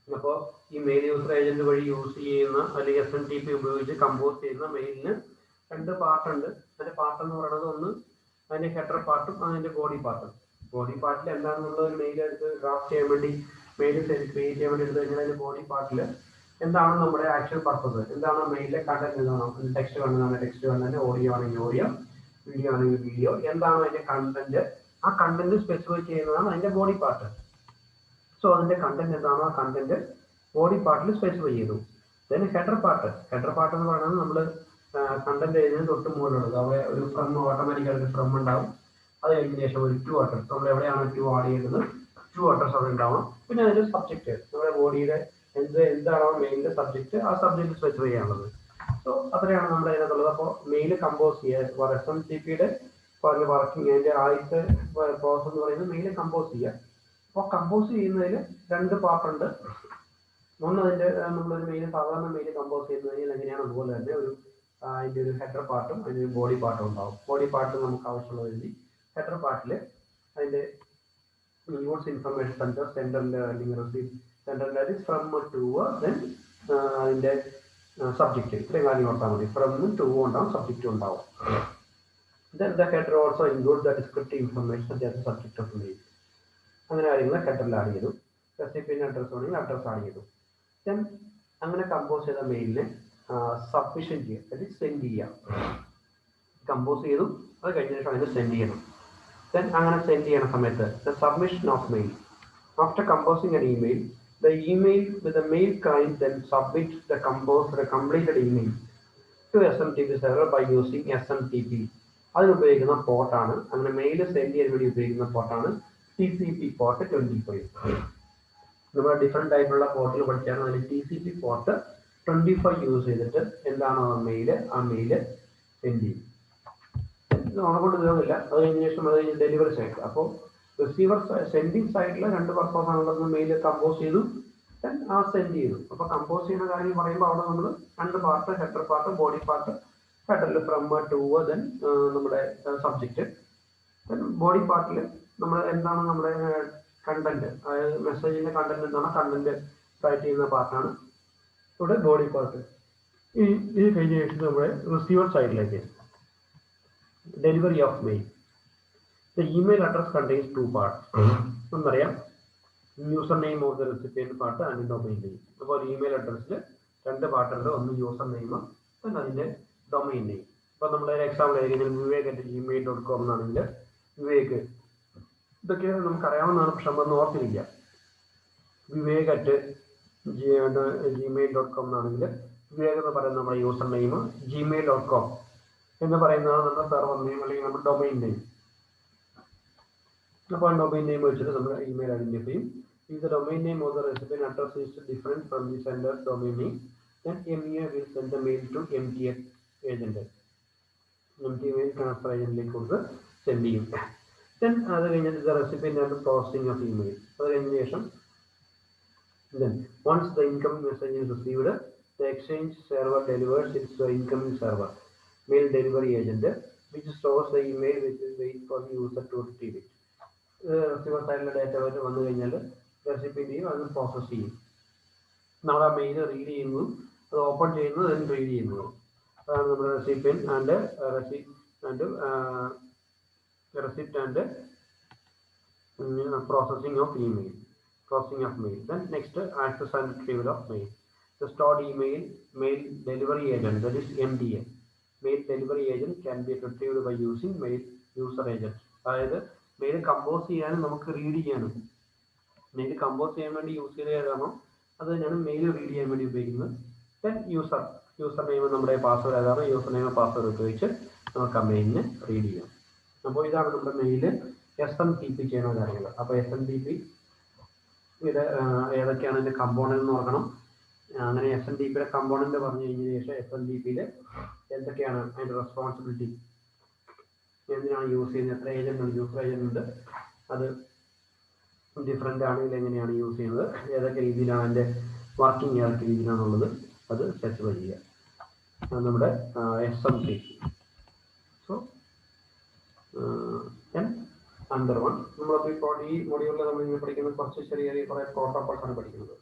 അപ്പോൾ ഈ mail user agent വഴി use ചെയ്യുന്ന അല്ലെങ്കിൽ SMTP ഉപയോഗിച്ച് കമ്പോസ് ചെയ്യുന്ന മെയിലിന് രണ്ട് പാർട്ട് ഉണ്ട്. അതിന്റെ പാർട്ട് എന്ന് പറയുന്നത് ഒന്ന് അതിന്റെ ഹെഡർ പാർട്ടും അതിന്റെ ബോഡി പാർട്ടും. ബോഡി പാർട്ടിൽ എന്താണെന്നുള്ളത് ഒരു മെയിൽ എടുത്ത് ഡ്രാഫ്റ്റ് ചെയ്യാൻ വേണ്ടി മെയിൽ ക്രിയേറ്റ് ചെയ്യാൻ വേണ്ടി എടുത്തു കഴിഞ്ഞാൽ അതിന്റെ ബോഡി പാർട്ടിൽ എന്താണ് നമ്മുടെ ആക്ച്വൽ പർപ്പസ്, എന്താണ് മെയിലിലെ കണ്ടന്റ്, എന്താണോ ടെക്സ്റ്റ് കണ്ടതാണ് ടെക്സ്റ്റ് കണ്ടന്റ്, ഓഡിയോ ആണെങ്കിൽ ഓഡിയോ, വീഡിയോ ആണെങ്കിൽ വീഡിയോ, എന്താണ് അതിന്റെ കണ്ടന്റ്, ആ കണ്ടന്റ് സ്പെസിഫൈ ചെയ്യുന്നതാണ് അതിന്റെ ബോഡി പാർട്ട്. സോ അതിന്റെ കണ്ടന്റ് എന്താണോ ആ കണ്ടന്റ് ബോഡി പാർട്ടിൽ സ്പെസിഫൈ ചെയ്തു. then ഹെഡർ പാർട്ട് എന്ന് പറയുന്നത് നമ്മൾ കണ്ടന്റ് എഴുതുന്നതിന് തൊട്ട് മുകളിലുള്ളത് അവിടെ ഒരു ഫ്രം, ഓട്ടോമാറ്റിക്കായിട്ട് ഫ്രം ഉണ്ടാവും. അത് കഴിഞ്ഞ ശേഷം ഒരു ടു അഡ്രസ്, നമ്മൾ എവിടെയാണ് ടു ആഡ് ചെയ്യുന്നത് ടു അഡ്രസ് അവിടെ ഉണ്ടാവണം. പിന്നെ അതിന്റെ സബ്ജക്ട്, നമ്മുടെ ബോഡിയുടെ എന്താണോ മെയിലിന്റെ സബ്ജക്ട്, ആ സബ്ജക്ട് സ്പെസിഫൈ ചെയ്യാനുള്ളത്. സോ അത്രയാണ് നമ്മുടെ അതിനകത്തുള്ളത്. അപ്പോൾ മെയിൽ കമ്പോസ് ചെയ്യുക, SMTPയുടെ വർക്കിംഗ് അതിന്റെ ആദ്യത്തെ പ്രോസസ് എന്ന് പറയുന്നത് മെയിൽ കമ്പോസ് ചെയ്യുക. അപ്പോൾ കമ്പോസ് ചെയ്യുന്നതിൽ രണ്ട് പാർട്ട് ഉണ്ട്. ഒന്ന്, അതിന്റെ നമ്മളൊരു മെയിൽ സാധാരണ മെയിൽ കമ്പോസ് ചെയ്യുന്നതിൽ എങ്ങനെയാണ് അതുപോലെ തന്നെ അതിന്റെ ഒരു ഹെഡർ പാർട്ടും അതിന്റെ ഒരു ബോഡി പാർട്ടും ഉണ്ടാവും. ബോഡി പാർട്ട് നമുക്ക് ആവശ്യമുള്ളത് എഴുതി, ഹെഡർ പാർട്ടിൽ അതിന്റെ യൂസ് ഇൻഫർമേഷൻ സെന്റർ, സെന്ററിന്റെ അല്ലെങ്കിൽ റിസീവ് സെന്ററിന്റെ ഫ്രം ടു, ദെൻ അതിന്റെ സബ്ജക്റ്റ്, ഇത്രയും കാര്യം ഓർത്താൽ മതി. ഫ്രം ടു ഉണ്ടാവും, സബ്ജക്റ്റ് ഉണ്ടാവും. Then the header also includes the descriptive information such as the subject of the mail. അങ്ങനെ കാര്യങ്ങൾ ഹെഡറിൽ ആഡ് ചെയ്തു. റെസിപ്പിയന്റ് അഡ്രസ് ആണെങ്കിൽ അഡ്രസ് ആഡ് ചെയ്തു. ദെൻ അങ്ങനെ കമ്പോസ് ചെയ്ത മെയിലിനെ സബ്മിഷൻ ചെയ്യുക, അതായത് സെൻഡ് ചെയ്യുക. കമ്പോസ് ചെയ്തു, അത് കഴിഞ്ഞ ശേഷം അതിന് സെൻഡ് ചെയ്യണം. ദെൻ അങ്ങനെ സെൻഡ് ചെയ്യണ സമയത്ത് the submission of mail. After composing an email, the email with the mail client then submits the composed completed email to SMTP server by using SMTP. അതിന് ഉപയോഗിക്കുന്ന പോർട്ടാണ്, അങ്ങനെ മെയിൽ സെൻഡ് ചെയ്യാൻ വേണ്ടി ഉപയോഗിക്കുന്ന പോർട്ടാണ് TCP പോർട്ട് 25. നമ്മൾ different ടൈപ്പുള്ള പോർട്ടിൽ പഠിച്ചാണ്. അതിൽ TCP പോർട്ട് 25 യൂസ് ചെയ്തിട്ട് എന്താണോ ആ മെയിൽ സെൻഡ് ചെയ്യും. കൊണ്ട് തീർന്നില്ല, അത് കഴിഞ്ഞ ശേഷം അത് ഡെലിവറി സൈഡ്. അപ്പോൾ റിസീവർ സെൻഡിങ് സൈഡിൽ രണ്ട് പർപ്പസ് ആണുള്ളത്. മെയിൽ കമ്പോസ് ചെയ്തു, ആ സെൻഡ് ചെയ്തു. അപ്പോൾ കമ്പോസ് ചെയ്യുന്ന കാര്യം പറയുമ്പോൾ അവിടെ നമ്മൾ രണ്ട് part, header part, body part. ഹെഡറിൽ ഫ്രം ടു, ദെൻ നമ്മുടെ സബ്ജക്റ്റ്. ദെൻ ബോഡി പാർട്ടിൽ നമ്മൾ എന്താണ് നമ്മുടെ കണ്ടന്റ്, അതായത് മെസ്സേജിന്റെ കണ്ടന്റ് എന്താണ്, കണ്ടന്റ് റൈറ്റ് ചെയ്യുന്ന പാർട്ടാണ് ഇവിടെ ബോഡി പാർട്ട്. ഈ കഴിഞ്ഞ ശേഷം നമ്മുടെ റിസീവർ സൈഡിലേക്ക് delivery of mail. The email address contains two parts. എന്നറിയാം, user name of the recipient part and domain name. അപ്പോൾ ഒരു ഇമെയിൽ അഡ്രസ്സിൽ രണ്ട് പാർട്ടുണ്ട്, ഒന്ന് യൂസർ നെയിം, പിന്നെ അതിന്റെ ഡൊമൈൻ നെയിം. ഇപ്പോൾ നമ്മൾ എക്സാമ്പിൾ ആയിരിക്കും vivac@gmail.com എന്നാണെങ്കിൽ വിവേക്, ഇതൊക്കെ നമുക്കറിയാവുന്നതാണ്, പക്ഷെ നമ്മളൊന്ന് ഓർത്തിരിക്കുക. vivac@gmail.com എന്നാണെങ്കിൽ വിവേക് എന്ന് പറയുന്നത് നമ്മുടെ യൂസർ നെയിം, gmail.com എന്ന് പറയുന്നതാണ് നമ്മുടെ സെർവർ നെയിം അല്ലെങ്കിൽ നമ്മുടെ ഡൊമൈൻ നെയിം. അപ്പോൾ ഡൊമൈൻ നെയിം വെച്ചിട്ട് നമ്മൾ ഇമെയിൽ ഐഡന്റിഫൈ ചെയ്യും. If the domain name of the recipient address is different from the sender's domain name, then MEA will send the mail to MTF agent. MTF transfer agent കൊടുത്ത് send ചെയ്യും. Then അത് കഴിഞ്ഞിട്ട് the recipient and processing of email. അത് കഴിഞ്ഞ ശേഷം then once the incoming message is received, the exchange server delivers its incoming server mail delivery agent, which stores the email which is wait for the user to retrieve it. Receiver സൈഡിലെ data വന്നു കഴിഞ്ഞാൽ recipient ചെയ്യും, അത് process ചെയ്യും. നമ്മൾ ആ mail read ചെയ്യുന്നതും അത് ഓപ്പൺ ചെയ്യുന്നതും അതിന് റീഡ് ചെയ്യുന്നതും അതാണ് നമ്മുടെ recipient and processing of email, processing of mail. Then next, access and retrieval of mail. The stored email mail delivery agent, that is MDA. Mail delivery agent can be retrieved by using mail user agent. അതായത് mail compose ചെയ്യാനും നമുക്ക് read ചെയ്യാനും. Mail compose ചെയ്യാൻ വേണ്ടി use ചെയ്ത് ഏതാണോ അത് തന്നെയാണ് മെയിൽ റീഡ് ചെയ്യാൻ വേണ്ടി ഉപയോഗിക്കുന്നത്. ദെൻ യൂസർ നെയിം നമ്മുടെ പാസ്വേഡ് ഏതാണ്, യൂസർ നെയിം പാസ്വേഡ് ഉപയോഗിച്ച് നമുക്ക് ആ മെയിലിനെ റീഡ് ചെയ്യാം. അപ്പോൾ ഇതാണ് നമ്മുടെ മെയിൽ SMTP ചെയ്യുന്ന കാര്യങ്ങൾ. അപ്പോൾ SMTP ഇത് ഏതൊക്കെയാണ് ഇതിന്റെ കമ്പോണന്റ് എന്ന് നോക്കണം. അങ്ങനെ SMTPയുടെ കമ്പോണന്റ് പറഞ്ഞു കഴിഞ്ഞ ശേഷം SMTPയിൽ എന്തൊക്കെയാണ് അതിന്റെ റെസ്പോൺസിബിലിറ്റി, എന്തിനാണ് യൂസ് ചെയ്യുന്നത്, എത്ര ഏജന്റ് ഉണ്ട്, യൂസർ ഏജന്റ് ഉണ്ട്, അത് ഡിഫറെൻ്റ് ആണെങ്കിൽ എങ്ങനെയാണ് യൂസ് ചെയ്യുന്നത്, ഏതൊക്കെ രീതിയിലാണ് അതിൻ്റെ വർക്കിംഗ്, ഏതൊക്കെ രീതിയിലാണുള്ളത്, അത് സ്പെസിഫൈ ചെയ്യുക. നമ്മുടെ SMTP. സോ അണ്ടർ വൺ നമ്മളപ്പോൾ ഇപ്പോൾ ഈ മൊഡ്യൂളിൽ നമ്മളിങ്ങനെ പഠിക്കുന്നത് കുറച്ച് ചെറിയ കുറേ പ്രോട്ടോകോൾസ് ആണ് പഠിക്കുന്നത്.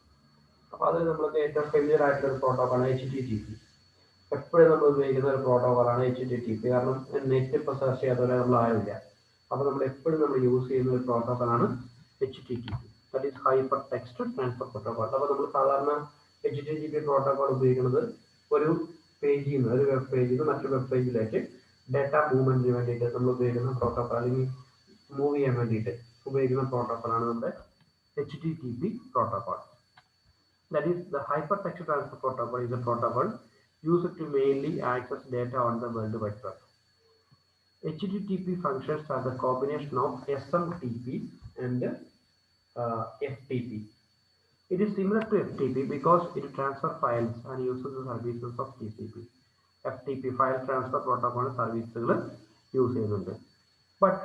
അപ്പോൾ അത് നമ്മൾക്ക് ഏറ്റവും ഫെമിലിയർ ആയിട്ടുള്ള ഒരു പ്രോട്ടോകോളാണ് HTTP. എപ്പോഴും നമ്മൾ ഉപയോഗിക്കുന്ന ഒരു പ്രോട്ടോകോളാണ് HTTP. കാരണം നെറ്റ് ഇപ്പോൾ സെർച്ച് ചെയ്യാത്തവരെ നമ്മൾ ആരില്ല. അപ്പോൾ നമ്മൾ എപ്പോഴും നമ്മൾ യൂസ് ചെയ്യുന്ന ഒരു പ്രോട്ടോകോളാണ് HTTP, that is hyper text transfer protocol. അപ്പോൾ നമ്മൾ സാധാരണ HTTP പ്രോട്ടോകോൾ ഉപയോഗിക്കുന്നത് ഒരു പേജിൽ നിന്ന്, ഒരു വെബ് പേജിൽ നിന്ന് മറ്റൊരു വെബ് പേജിലേക്ക് ഡാറ്റ മൂവ്മെന്റിന് വേണ്ടിയിട്ട് നമ്മൾ ഉപയോഗിക്കുന്ന പ്രോട്ടോകോൾ, അല്ലെങ്കിൽ മൂവ് ചെയ്യാൻ വേണ്ടിയിട്ട് ഉപയോഗിക്കുന്ന പ്രോട്ടോകോളാണ് നമ്മുടെ HTTP protocol. That is, the hypertext transfer protocol is a protocol used to mainly access data on the World Wide Web. HTTP functions are the combination of SMTP and FTP. It is similar to FTP because it transfers files and uses the services of TCP. FTP file transfer protocol services use ചെയ്യുന്നുണ്ട്. But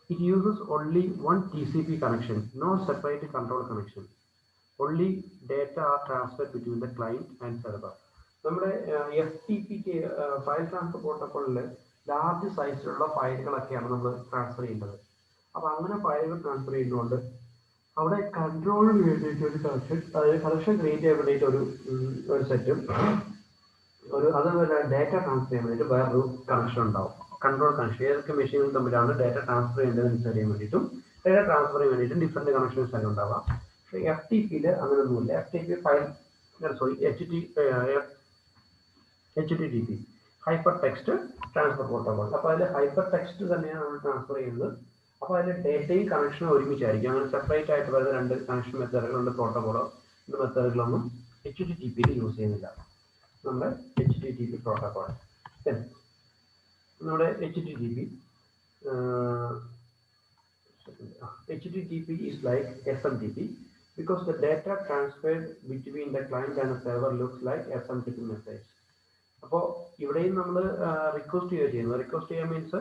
it uses only one TCP connection, no separate control connection. Only data are transferred between the client and server. നമ്മുടെ FTPക്ക് file transfer പ്രോട്ടോക്കോളിൽ large സൈസിലുള്ള ഫയലുകളൊക്കെയാണ് നമ്മൾ transfer ചെയ്യേണ്ടത്. അപ്പോൾ അങ്ങനെ ഫയലുകൾ transfer ചെയ്യുന്നതുകൊണ്ട് അവിടെ കൺട്രോളിന് വേണ്ടിയിട്ട് ഒരു കണക്ഷൻ, അതായത് കണക്ഷൻ ക്രിയേറ്റ് ചെയ്യാൻ വേണ്ടിയിട്ട് ഒരു സെറ്റും, അതുപോലെ ഡാറ്റ ട്രാൻസ്ഫർ ചെയ്യാൻ വേണ്ടിയിട്ട് വേറൊരു കണക്ഷൻ ഉണ്ടാവും, കൺട്രോൾ കണക്ഷൻ. ഏതൊക്കെ മെഷീനുകൾ തമ്മിലാണ് ഡാറ്റ ട്രാൻസ്ഫർ ചെയ്യേണ്ടതെന്ന് അറിയാൻ വേണ്ടിയിട്ടും ഡാറ്റ ട്രാൻസ്ഫർ ചെയ്യാൻ വേണ്ടിയിട്ടും ഡിഫറെൻറ്റ് കണക്ഷൻസ് ഒക്കെ ഉണ്ടാവാം. പക്ഷേ FTPയിൽ അങ്ങനെയൊന്നുമില്ല. HTTP hyper text transfer protocol. അപ്പോൾ അതിൽ ഹൈപ്പർ ടെക്സ്റ്റ് തന്നെയാണ് നമ്മൾ ട്രാൻസ്ഫർ ചെയ്യുന്നത്. അപ്പോൾ അതിൽ ഡേറ്റയും കണക്ഷനും ഒരുമിച്ചായിരിക്കും. അങ്ങനെ സെപ്പറേറ്റ് ആയിട്ട് വരുന്ന രണ്ട് കണക്ഷൻ മെത്തേഡുകളുണ്ട്, പ്രോട്ടോകോളോ മെത്തേഡുകളൊന്നും HTTPയിൽ യൂസ് ചെയ്യുന്നില്ല. നമ്മുടെ HTTP പ്രോട്ടോകോൾ. നമ്മുടെ HTTP is like SMTP because the data transferred between the client and the server looks like SMTP message. അപ്പോൾ ഇവിടെയും നമ്മൾ റിക്വസ്റ്റ് ചെയ്യുക. റിക്വസ്റ്റ് ചെയ്യുക മീൻസ്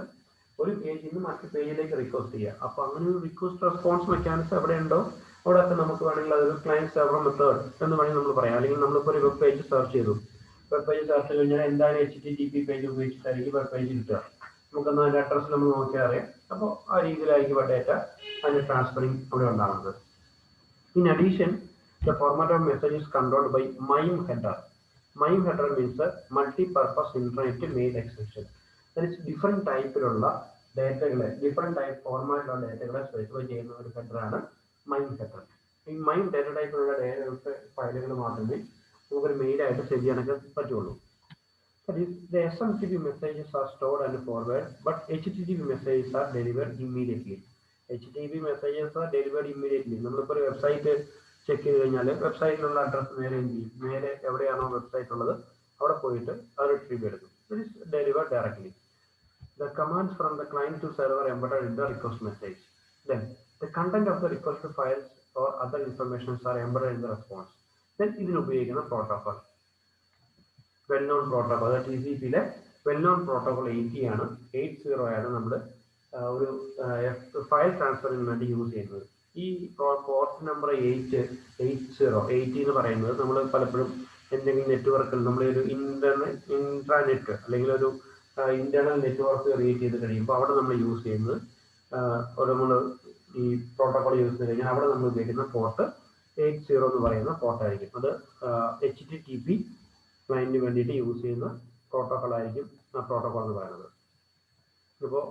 ഒരു പേജിൽ നിന്ന് മറ്റു പേജിലേക്ക് റിക്വസ്റ്റ് ചെയ്യുക. അപ്പോൾ അങ്ങനെ ഒരു റിക്വസ്റ്റ് റെസ്പോൺസ് മെക്കാനിസം എവിടെ ഉണ്ടോ അവിടെയൊക്കെ നമുക്ക് വേണമെങ്കിൽ അതൊരു ക്ലയന്റ് സെർവർ മെത്തേഡ് എന്ന് വേണമെങ്കിൽ നമ്മൾ പറയാം. അല്ലെങ്കിൽ നമ്മളിപ്പോൾ ഒരു വെബ് പേജ് സെർച്ച് ചെയ്തു. വെബ് പേജ് സെർച്ച് ചെയ്ത് കഴിഞ്ഞാൽ എന്തായാലും HTTP പേജ് ഉപയോഗിച്ചിട്ടായിരിക്കും വെബ് പേജ് കിട്ടുക. നമുക്കൊന്ന് അതിൻ്റെ അഡ്രസ്സ് നമ്മൾ നോക്കിയാൽ അറിയാം. അപ്പോൾ ആ രീതിയിലായിരിക്കും ഡേറ്റ അതിൻ്റെ ട്രാൻസ്ഫറിങ് അവിടെ ഉണ്ടാകുന്നത്. In addition, the format of message is controlled by MIME header. MIME header means a multi-purpose internet made exception. That is different type of data, different type format of data specify ചെയ്യുന്ന ഒരു header ആണ് MIME header. ഈ MIME data type ഉള്ള ഫയലുകൾ മാത്രമേ നമുക്ക് mail ആയിട്ട് send ചെയ്യാനൊക്കെ പറ്റുള്ളൂ. That is, the SMTP messages are stored and forwarded, but HTTP messages are delivered immediately. HTTP messages are delivered immediately. നമ്മളിപ്പോൾ ഒരു വെബ്സൈറ്റ് ചെക്ക് ചെയ്ത് കഴിഞ്ഞാൽ വെബ്സൈറ്റിലുള്ള അഡ്രസ്സ് നേരെ എന്ത് ചെയ്യും? നേരെ എവിടെയാണോ വെബ്സൈറ്റ് ഉള്ളത് അവിടെ പോയിട്ട് അത് റിട്രീവ് എടുക്കും. It is delivered directly. The commands from the client to server embedded in the request message. Then the content of the request files or other information are embedded in the response. Then ഇതിന് ഉപയോഗിക്കുന്ന protocol well known protocol, അതായത് TCP-യിലെ well known protocol 80 ആണ്. 80 ആണ് നമ്മൾ ഒരു file ട്രാൻസ്ഫറിന് വേണ്ടി use ചെയ്യുന്നത്. ഈ പോർട്ട് നമ്പർ 80 എന്ന് പറയുന്നത് നമ്മൾ പലപ്പോഴും എന്തെങ്കിലും നെറ്റ്വർക്കിൽ നമ്മൾ ഒരു ഇൻട്രാനെറ്റ് അല്ലെങ്കിൽ ഒരു ഇന്റേണൽ നെറ്റ്വർക്ക് ക്രിയേറ്റ് ചെയ്ത് കഴിയുമ്പോൾ അവിടെ നമ്മൾ യൂസ് ചെയ്യുന്നത് നമ്മൾ ഈ പ്രോട്ടോകോൾ യൂസ് ചെയ്ത് കഴിഞ്ഞാൽ അവിടെ നമ്മൾ ഉപയോഗിക്കുന്ന പോർട്ട് 80 എന്ന് പറയുന്ന പോർട്ടായിരിക്കും. അത് HTTP ക്ലയന്റിന് വേണ്ടിയിട്ട് യൂസ് ചെയ്യുന്ന പ്രോട്ടോകോൾ ആയിരിക്കും ആ പ്രോട്ടോകോൾ എന്ന് പറയുന്നത്. ഇപ്പോൾ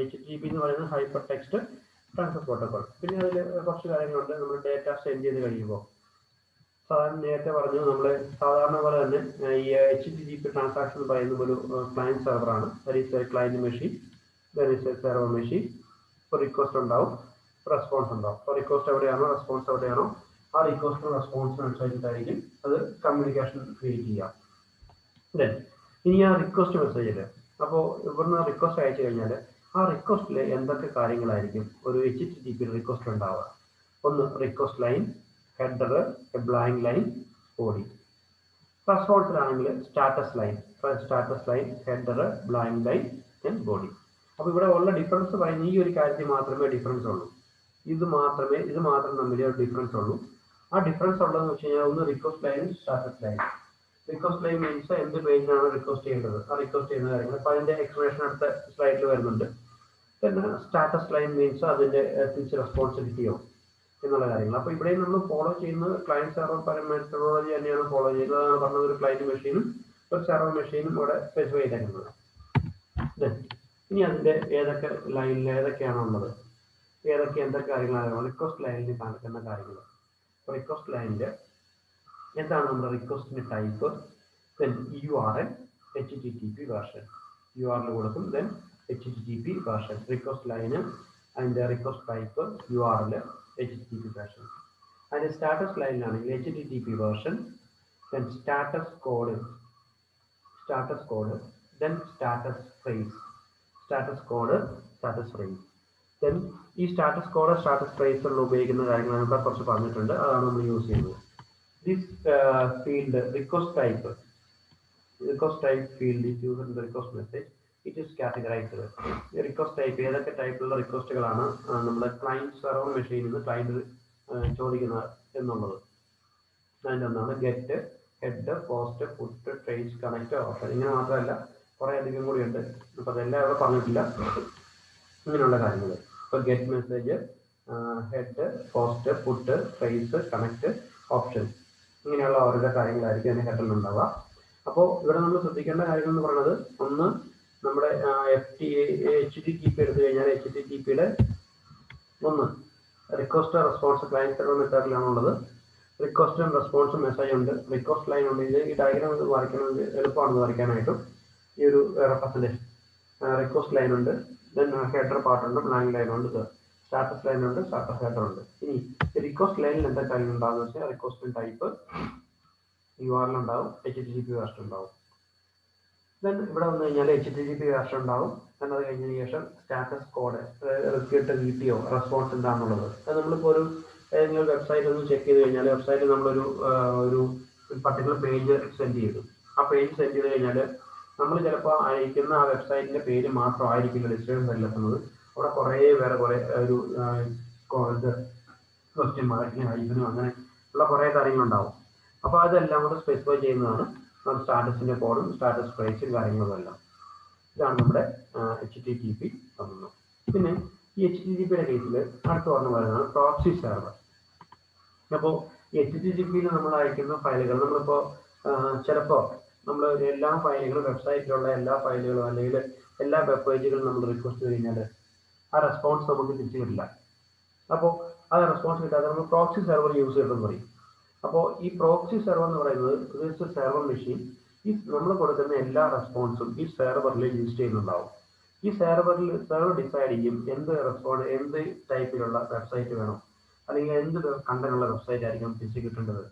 HTTP എന്ന് പറയുന്നത് ഹൈപ്പർ ടെക്സ്റ്റ് ട്രാൻസ്ഫർ പ്രോട്ടോകോൾ. പിന്നെ അതിൽ കുറച്ച് കാര്യങ്ങളുണ്ട്. നമ്മൾ ഡേറ്റ സെൻഡ് ചെയ്ത് കഴിയുമ്പോൾ സാധാരണ നേരത്തെ പറഞ്ഞു നമ്മൾ സാധാരണ പോലെ തന്നെ ഈ HTTP ട്രാൻസാക്ഷൻ എന്ന് പറയുന്ന ഒരു ക്ലയന്റ് സെർവറാണ്. That is a client machine, that is a server machine. ഇപ്പോൾ റിക്വസ്റ്റ് ഉണ്ടാവും, റെസ്പോൺസ് ഉണ്ടാവും. ഇപ്പോൾ റിക്വസ്റ്റ് എവിടെയാണോ റെസ്പോൺസ് എവിടെയാണോ ആ റിക്വസ്റ്റും റെസ്പോൺസിനും അനുസരിച്ചിട്ടായിരിക്കും അത് കമ്മ്യൂണിക്കേഷൻ ക്രിയേറ്റ് ചെയ്യുക. ഇനി ആ റിക്വസ്റ്റ് മെസ്സേജിൽ അപ്പോൾ ഇവിടുന്ന് റിക്വസ്റ്റ് അയച്ചു കഴിഞ്ഞാൽ ആ റിക്വസ്റ്റിൽ എന്തൊക്കെ കാര്യങ്ങളായിരിക്കും ഒരു HTTP റിക്വസ്റ്റ് ഉണ്ടാവുക? ഒന്ന് request line, header, blank line, body. റെസ്പോൺസിലാണെങ്കിൽ status line, header, blank line, body. അപ്പോൾ ഇവിടെ ഉള്ള ഡിഫറൻസ് പറയുന്ന ഈ ഒരു കാര്യത്തിൽ മാത്രമേ ഡിഫറൻസ് ഉള്ളൂ. ഇത് മാത്രം തമ്മിൽ ഒരു ഡിഫറൻസ് ഉള്ളൂ. ആ ഡിഫറൻസ് ഉള്ളതെന്ന് വെച്ച് കഴിഞ്ഞാൽ ഒന്ന് റിക്വസ്റ്റ് ലൈനും status line. Request line means എന്ത് പേജിനാണ് റിക്വസ്റ്റ് ചെയ്യേണ്ടത്, ആ റിക്വസ്റ്റ് ചെയ്യുന്ന കാര്യങ്ങൾ. അപ്പോൾ അതിൻ്റെ എക്സ്പ്ലനേഷൻ അടുത്ത സ്ലൈഡിൽ വരുന്നുണ്ട്. പിന്നെ സ്റ്റാറ്റസ് ലൈൻ മീൻസ് അതിൻ്റെ തിരിച്ച് റെസ്പോൺസിബിലിറ്റിയോ എന്നുള്ള കാര്യങ്ങൾ. അപ്പോൾ ഇവിടെ നമ്മൾ ഫോളോ ചെയ്യുന്നത് ക്ലയന്റ് സെർവർ മെത്തഡോളജി തന്നെയാണ് ഫോളോ ചെയ്യുന്നത്. അതാണ് പറഞ്ഞത് ഒരു ക്ലയന്റ് മെഷീനും ഒരു സെർവർ മെഷീനും ഇവിടെ സ്പെസിഫൈ ചെയ്തേക്കുന്നത്. ഇനി അതിൻ്റെ ഏതൊക്കെ ലൈനിൽ ഏതൊക്കെയാണോ ഉള്ളത്, എന്തൊക്കെ കാര്യങ്ങളാണ് റിക്വസ്റ്റ് ലൈനിൽ കാണിക്കുന്ന കാര്യങ്ങൾ. റിക്വസ്റ്റ് ലൈനിൽ എന്താണ് നമ്മുടെ റിക്വസ്റ്റിന്റെ ടൈപ്പ്? Then URL HTTP version, URL കൊടുക്കും. ദെൻ HTTP വേർഷൻ, റിക്വസ്റ്റ് ലൈന്, അതിൻ്റെ request type, URL HTTP version. അതിൻ്റെ സ്റ്റാറ്റസ് ലൈനിലാണെങ്കിൽ HTTP version, then status code, then status phrase. Then ഈ സ്റ്റാറ്റസ് കോഡ് സ്റ്റാറ്റസ് ഫ്രേസിലുള്ള ഉപയോഗിക്കുന്ന കാര്യങ്ങൾ ഇവിടെ കുറച്ച് പറഞ്ഞിട്ടുണ്ട്, അതാണ് നമ്മൾ യൂസ് ചെയ്യുന്നത്. This field request type field is used in the request message. It is categorized. Request type ഏതൊക്കെ ടൈപ്പിലുള്ള റിക്വസ്റ്റുകളാണ് നമ്മുടെ ക്ലയന്റ് സെർവർ മെഷീനിൽ നിന്ന് ക്ലയന്റ് ചോദിക്കുന്നത് എന്നുള്ളത്. അതിൻ്റെ ഒന്നാണ് get, head, post, put, trace, connect, open. ഇങ്ങനെ മാത്രമല്ല കുറേ അധികം കൂടി ഉണ്ട്. അപ്പോൾ അതെല്ലാം ഇവിടെ പറഞ്ഞിട്ടില്ല. ഇങ്ങനെയുള്ള കാര്യങ്ങൾ ഇപ്പോൾ get message, head, post, put, trace, connect, option, ഇങ്ങനെയുള്ള ഓരോ കാര്യങ്ങളായിരിക്കും അതിൻ്റെ ഹെഡറിൽ ഉണ്ടാവുക. അപ്പോൾ ഇവിടെ നമ്മൾ ശ്രദ്ധിക്കേണ്ട കാര്യങ്ങൾ എന്ന് പറയുന്നത്, ഒന്ന് നമ്മുടെ HTTP എടുത്തു കഴിഞ്ഞാൽ HTTP-യുടെ ഒന്ന് റിക്വസ്റ്റ് റെസ്പോൺസ് ക്ലയന്റ് സെർവർ മെത്തേഡിലാണുള്ളത്. റിക്വസ്റ്റും റെസ്പോൺസും മെസ്സേജ് ഉണ്ട്, റിക്വസ്റ്റ് ലൈൻ ഉണ്ട്. ഈ ഡയഗ്രാം ഇത് വരയ്ക്കണമെങ്കിൽ എളുപ്പമാണെന്ന് വരയ്ക്കാനായിട്ടും ഈ ഒരു റെപ്രസെൻറ്റേഷൻ. റിക്വസ്റ്റ് ലൈൻ ഉണ്ട്, ദെൻ ഹെഡർ പാർട്ടുണ്ട്, ബ്ലാങ്ക് ലൈൻ ഉണ്ട്, സ്റ്റാറ്റസ് ലൈൻ ഉണ്ട്, സ്റ്റാറ്റസ് ഹെഡർ ഉണ്ട്. ഇനി റിക്വസ്റ്റ് ലൈനിൽ എന്താ കാര്യം ഉണ്ടാകുന്ന വെച്ചാൽ റിക്വസ്റ്റ് ടൈപ്പ്, URL ഉണ്ടാവും, HTTP വേർഷൻ ഉണ്ടാവും. ദെൻ ഇവിടെ വന്നു കഴിഞ്ഞാൽ HTTP വേർഷൻ ഉണ്ടാവും. ദെൻ അത് കഴിഞ്ഞതിന് ശേഷം സ്റ്റാറ്റസ് കോഡ് റിക്വസ്റ്റ് കിട്ടിയോ, റെസ്പോൺസ് എന്താണെന്നുള്ളത്. അത് നമ്മളിപ്പോൾ ഒരു ഏതെങ്കിലും വെബ്സൈറ്റ് ഒന്ന് ചെക്ക് ചെയ്ത് കഴിഞ്ഞാൽ വെബ്സൈറ്റിൽ നമ്മളൊരു ഒരു പർട്ടിക്കുലർ പേജ് സെൻഡ് ചെയ്തു. ആ പേജ് സെൻഡ് ചെയ്ത് കഴിഞ്ഞാൽ നമ്മൾ ചിലപ്പോൾ അയക്കുന്ന ആ വെബ്സൈറ്റിന്റെ പേര് മാത്രമായിരിക്കില്ല ഡിസ്റ്റൻസ് എത്തുന്നത്. അവിടെ കുറേ വേറെ കുറേ ഒരു ക്വസ്റ്റ്യൻ മാർക്കിന് ഹൈഫിനും അങ്ങനെ ഉള്ള കുറേ കാര്യങ്ങളുണ്ടാവും. അപ്പോൾ അതെല്ലാം കൂടെ സ്പെസിഫൈ ചെയ്യുന്നതാണ് നമ്മുടെ സ്റ്റാറ്റസിന്റെ കോഡും സ്റ്റാറ്റസ് പ്രൈസും കാര്യങ്ങളും എല്ലാം. ഇതാണ് നമ്മുടെ HTTP തന്നത്. പിന്നെ ഈ HTTPയുടെ കേസിൽ അടുത്ത ഓർമ്മ പറയുന്നത് പ്രോക്സി സെർവർ. അപ്പോൾ HTTPയിൽ നമ്മൾ അയക്കുന്ന ഫയലുകൾ നമ്മളിപ്പോൾ ചിലപ്പോൾ നമ്മൾ എല്ലാ ഫയലുകളും വെബ്സൈറ്റിലുള്ള എല്ലാ ഫയലുകളും അല്ലെങ്കിൽ എല്ലാ വെബ് പേജുകളും നമ്മൾ റിക്വസ്റ്റ് ചെയ്ത് കഴിഞ്ഞാൽ ആ റെസ്പോൺസ് നമുക്ക് തിരിച്ചു കിട്ടില്ല. അപ്പോൾ ആ റെസ്പോൺസ് കിട്ടാതെ നമ്മൾ പ്രോക്സി സെർവർ യൂസ് ചെയ്യണമെന്ന് പറയും. അപ്പോൾ ഈ പ്രോക്സി സെർവർ എന്ന് പറയുന്നത് സെർവർ മെഷീൻ ഈ നമ്മൾ കൊടുക്കുന്ന എല്ലാ റെസ്പോൺസും ഈ സെർവറിൽ യൂസ് ചെയ്യുന്നുണ്ടാവും. ഈ സെർവർ ഡിസൈഡ് ചെയ്യും എന്ത് ടൈപ്പിലുള്ള വെബ്സൈറ്റ് വേണം, അല്ലെങ്കിൽ എന്ത് കണ്ടന്റുള്ള വെബ്സൈറ്റ് ആയിരിക്കും തിരിച്ചു കിട്ടേണ്ടത്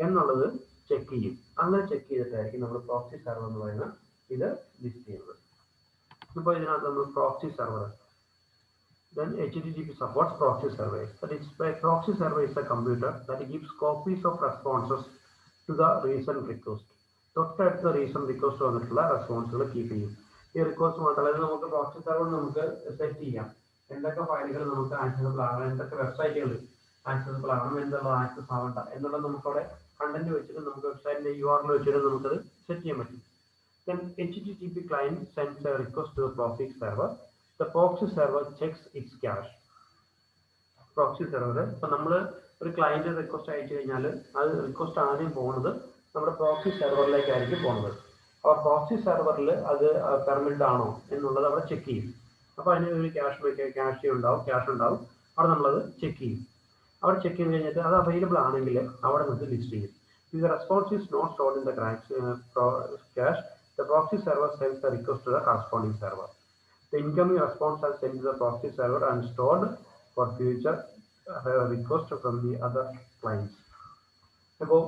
എന്നുള്ളത് ചെക്ക് ചെയ്യും. അങ്ങനെ ചെക്ക് ചെയ്തിട്ടായിരിക്കും നമ്മൾ പ്രോക്സി സെർവർ എന്ന് പറയുന്ന ഇത് ലിസ്റ്റ് ചെയ്യുന്നത്. ഇപ്പോൾ ഇതിനകത്ത് നമ്മൾ proxy server, then HTTP supports proxy servers. That is, a proxy server is a computer that gives copies of responses to the recent request. തൊട്ടടുത്ത റീസെന്റ് റിക്വസ്റ്റ് വന്നിട്ടുള്ള റെസ്പോൺസുകൾ കീപ്പ് ചെയ്യും. ഈ റിക്വസ്റ്റ് മാത്രമല്ല, നമുക്ക് പ്രോക്സി സെർവർ നമുക്ക് സെറ്റ് ചെയ്യാം എന്തൊക്കെ ഫയലുകൾ നമുക്ക് ആക്സസിബിൾ ആകണം, എന്തൊക്കെ വെബ്സൈറ്റുകൾ ആക്സസിബിൾ ആകണം, എന്തുള്ള ആക്സസ് ആവണ്ട എന്നുള്ളത് നമുക്കവിടെ കണ്ടന്റ് വെച്ചിട്ട് നമുക്ക് വെബ്സൈറ്റിന്റെ URL വെച്ചിട്ട് നമുക്കത് സെറ്റ് ചെയ്യാൻ പറ്റും. Then HTTP client sends a request to the proxy server. The proxy server checks its cache. Proxy server ഇപ്പോൾ നമ്മൾ ഒരു ക്ലയന്റ് റിക്വസ്റ്റ് അയച്ചു കഴിഞ്ഞാൽ അത് റിക്വസ്റ്റ് ആദ്യം പോകുന്നത് നമ്മുടെ പ്രോക്സി സെർവറിലേക്കായിരിക്കും പോകുന്നത്. അപ്പോൾ പ്രോക്സി സെർവറിൽ അത് പെർമിറ്റ് ആണോ എന്നുള്ളത് അവിടെ ചെക്ക് ചെയ്യും. അപ്പോൾ അതിന് ഒരു ക്യാഷ് ഉണ്ടാവും, അവിടെ നമ്മളത് ചെക്ക് ചെയ്യും. അവിടെ ചെക്ക് ചെയ്ത് കഴിഞ്ഞിട്ട് അത് അവൈലബിൾ ആണെങ്കിൽ അവിടെ നമുക്ക് ലിസ്റ്റ് ചെയ്യും. If the response is not stored in the cache, the proxy server sends the request to the corresponding server. The incoming response is sent to the proxy server and stored for future request from the other clients. അപ്പോൾ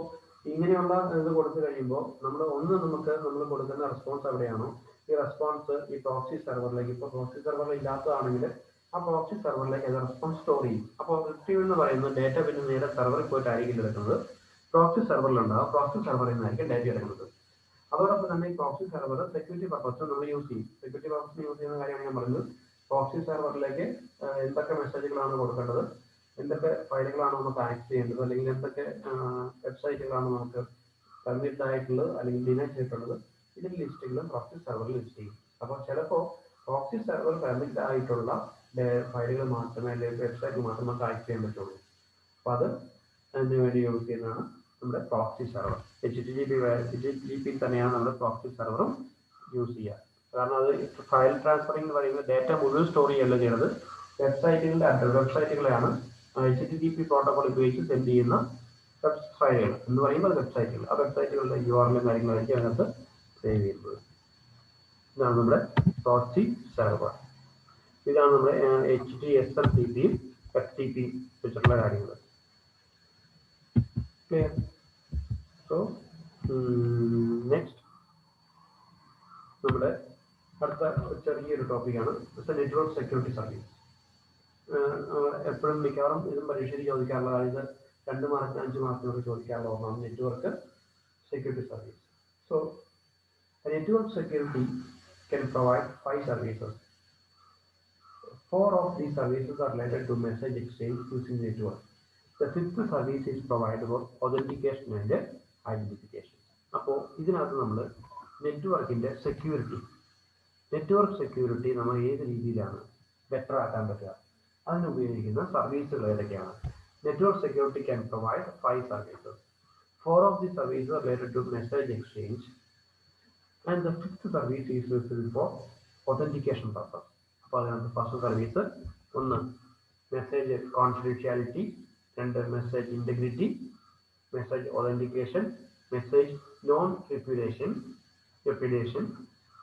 ഇങ്ങനെയുള്ള ഇത് കൊടുത്തു കഴിയുമ്പോൾ നമ്മൾ കൊടുക്കുന്ന response എവിടെയാണോ ഈ response ഈ പ്രോക്സി സെർവറിലേക്ക്, ഇപ്പോൾ പ്രോക്സി സെർവറിൽ ഇല്ലാത്തതാണെങ്കിൽ ആ പ്രോക്സി സെർവറിലേക്ക് അത് റെസ്പോൺസ് സ്റ്റോർ ചെയ്യും. അപ്പോൾ റിട്രീവ് എന്ന് പറയുന്നത് ഡേറ്റ പിന്നെ നേരെ സെർവറിൽ പോയിട്ടായിരിക്കും എടുക്കുന്നത്, പ്രോക്സി സെർവറിലുണ്ടാവും, പ്രോക്സി സെർവറിൽ നിന്നായിരിക്കും ഡേറ്റ എടുക്കുന്നത്. അതോടൊപ്പം തന്നെ ഈ പ്രോക്സി സെർവർ സെക്യൂരിറ്റി പർപ്പസ് നമ്മൾ യൂസ് ചെയ്യും. സെക്യൂരിറ്റി പർപ്പസ് യൂസ് ചെയ്യുന്ന കാര്യമാണ് ഞാൻ പറഞ്ഞത്. പ്രോക്സി സെർവറിലേക്ക് എന്തൊക്കെ മെസ്സേജുകളാണ് കൊടുക്കേണ്ടത്, എന്തൊക്കെ ഫയലുകളാണ് നമുക്ക് ആക്സസ് ചെയ്യേണ്ടത്, അല്ലെങ്കിൽ എന്തൊക്കെ വെബ്സൈറ്റുകളാണ് നമുക്ക് പെർമിറ്റ് ആയിട്ടുള്ളത് അല്ലെങ്കിൽ ഡിനൈ ചെയ്തിട്ടുള്ളത്, ഇതിന്റെ ലിസ്റ്റുകളും പ്രോക്സി സെർവറിൽ ലിസ്റ്റ് ചെയ്യും. അപ്പോൾ ചിലപ്പോൾ പ്രോക്സി സെർവർ പെർമിറ്റ് ആയിട്ടുള്ള ഫയലുകൾ മാത്രമേ അല്ലെങ്കിൽ വെബ്സൈറ്റ് മാത്രമേ നമുക്ക് ആക്സസ് ചെയ്യാൻ പറ്റുള്ളൂ. അപ്പോൾ അത് അതിന് വേണ്ടി യൂസ് ചെയ്യുന്നതാണ് നമ്മുടെ പ്രോക്സി സെർവർ. HTTP തന്നെയാണ് നമ്മുടെ പ്രോക്സി സെർവറും യൂസ് ചെയ്യുക. കാരണം അത് ഫയൽ ട്രാൻസ്ഫറിംഗ് എന്ന് പറയുന്നത് ഡേറ്റ മുഴുവൻ സ്റ്റോർ ചെയ്യല്ല ചെയ്യുന്നത്, വെബ്സൈറ്റുകളെയാണ് HTTP പ്രോട്ടോകോൾ ഉപയോഗിച്ച് സെൻഡ് ചെയ്യുന്ന ഫയലുകൾ എന്ന് പറയുമ്പോൾ വെബ്സൈറ്റുകൾ. ആ വെബ്സൈറ്റുകളുടെ URL കാര്യങ്ങളായിരിക്കും അതിനകത്ത് സേവ് ചെയ്യുന്നത്. ഇതാണ് നമ്മുടെ പ്രോക്സി സെർവർ. ഇതാണ് നമ്മുടെ HDSL-TP FTP വെച്ചിട്ടുള്ള കാര്യങ്ങൾ. Clear? So next നമ്മുടെ അടുത്ത ചെറിയൊരു ടോപ്പിക്കാണ് നെറ്റ്വർക്ക് സെക്യൂരിറ്റി സർവീസ്. എപ്പോഴും മിക്കവാറും ഇതും പരീക്ഷയിൽ ചോദിക്കാറുള്ള, അതായത് 2 മാർക്കിന് 5 മാർക്കിനൊക്കെ ചോദിക്കാറുള്ള ഒന്നാണ് network security service. So network security can provide 5 services. 4 of these services are related to message exchange using network. The 5th service is provided for authentication and identification. അപ്പോൾ ഇതിനകത്ത് നമ്മൾ നെറ്റ്വർക്കിന്റെ നെറ്റ്വർക്ക് സെക്യൂരിറ്റി നമ്മൾ ഏത് രീതിയിലാണ് ബെറ്റർ ആക്കാൻ പറ്റുക, അതിന് ഉപയോഗിക്കുന്ന സർവീസുകൾ ഏതൊക്കെയാണ്? Network security can provide 5 services. 4 of these services are related to message exchange and the 5th service is used for authentication purpose. അപ്പോൾ അതിനകത്ത് ഫസ്റ്റ് സർവീസ് ഒന്ന് message confidentiality, 2 message integrity, message authentication, message non repudiation,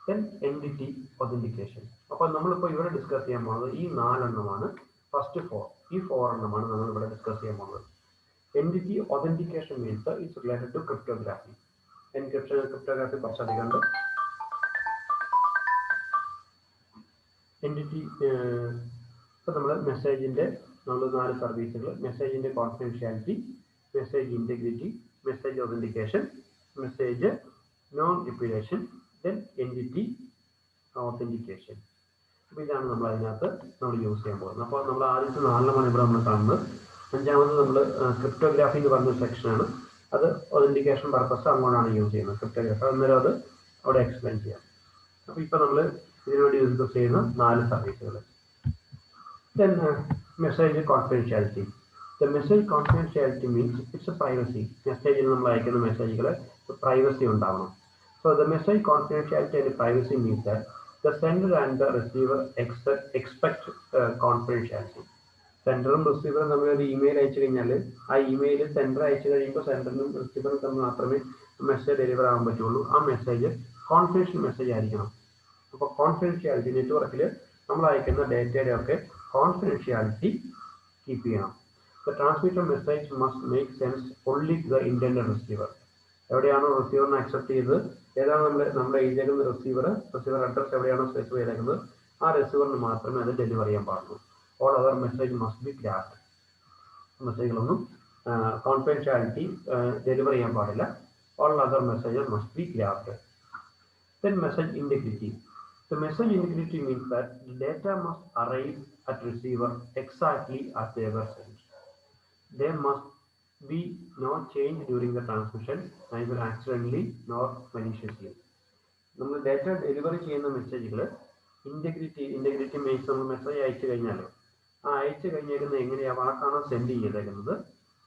then entity authentication. അപ്പോൾ നമ്മളിപ്പോൾ ഇവിടെ discuss ചെയ്യാൻ പോകുന്നത് ഈ 4 എണ്ണമാണ്. ഫസ്റ്റ് 4, ഈ 4 എണ്ണമാണ് നമ്മൾ ഇവിടെ ഡിസ്കസ് ചെയ്യാൻ പോകുന്നത്. Entity authentication means it's related to cryptography. Encryption and cryptography കുറച്ചധികം ഉണ്ട്. Entity ഇപ്പോൾ നമ്മൾ മെസ്സേജിൻ്റെ നമ്മൾ 4 സർവീസുകൾ മെസ്സേജിൻ്റെ confidentiality, message integrity, message authentication, message non repetition, then entity authentication. അപ്പോൾ ഇതാണ് നമ്മൾ അതിനകത്ത് നമ്മൾ യൂസ് ചെയ്യാൻ പോകുന്നത്. അപ്പോൾ നമ്മൾ ആദ്യത്തെ 4 ഇവിടെ നമ്മൾ കാണുന്നത്. അഞ്ചാമത് നമ്മൾ ക്രിപ്റ്റോഗ്രാഫി എന്ന് പറഞ്ഞ സെക്ഷനാണ്. അത് ഒതൻറ്റിക്കേഷൻ പർപ്പസ് അങ്ങോട്ടാണ് യൂസ് ചെയ്യുന്നത് ക്രിപ്റ്റോഗ്രാഫി. അന്നേരം അത് അവിടെ എക്സ്പ്ലെയിൻ ചെയ്യാം. അപ്പോൾ ഇപ്പോൾ നമ്മൾ ഇതിനുവേണ്ടി യൂസ് ചെയ്യുന്ന 4 സർവീസുകൾ. Then message confidentiality. The message confidentiality means it's a privacy. Message നമ്മൾ അയക്കുന്ന മെസ്സേജുകൾ privacy ഉണ്ടാവണം. So the message confidentiality and privacy means that the sender and the receiver expect confidentiality. സെൻഡറും റിസീവറും നമ്മൾ ഒരു ഇമെയിൽ അയച്ചു കഴിഞ്ഞാൽ ആ ഇമെയിൽ സെൻഡർ അയച്ചു കഴിയുമ്പോൾ സെൻഡറിനും റിസീവറും തമ്മിൽ മാത്രമേ മെസ്സേജ് ഡെലിവർ ആകാൻ പറ്റുള്ളൂ. ആ മെസ്സേജ് കോൺഫിഡൻഷ്യൽ മെസ്സേജ് ആയിരിക്കണം. അപ്പോൾ കോൺഫിഡൻഷ്യാലിറ്റി നെറ്റ്വർക്കിൽ നമ്മൾ അയക്കുന്ന ഡേറ്റയുടെ ഒക്കെ കോൺഫിഡൻഷ്യാലിറ്റി കീപ്പ് ചെയ്യണം. The transmitter message must make sense only to the intended receiver. എവിടെയാണോ റിസീവറിനെ അക്സെപ്റ്റ് ചെയ്തത്, ഏതാണ് നമ്മുടെ എഴുതിയേക്കുന്ന റിസീവർ അഡ്രസ് എവിടെയാണോ സ്പെസിഫൈ ചെയ്തേക്കുന്നത് ആ റിസീവറിന് മാത്രമേ അത് ഡെലിവർ ചെയ്യാൻ പാടുള്ളൂ. All other message must be craft. മെസ്സേജുകളൊന്നും കോൺഫിഡൻഷ്യാലിറ്റി ഡെലിവർ ചെയ്യാൻ പാടില്ല. All other messages must be craft. Then message integrity. The message integrity means that the data must arrive at receiver exactly as they were sent. There must be no change during the transmission, neither accidentally nor maliciously. നമ്മൾ data delivery ചെയ്യുന്ന മെസ്സേജുകൾ integrity means നമ്മൾ message അയച്ചു കഴിഞ്ഞാൽ ആ അയച്ചു കഴിഞ്ഞേക്കുന്നത് എങ്ങനെയാണ് വാക്കാണോ send ചെയ്തേക്കുന്നത്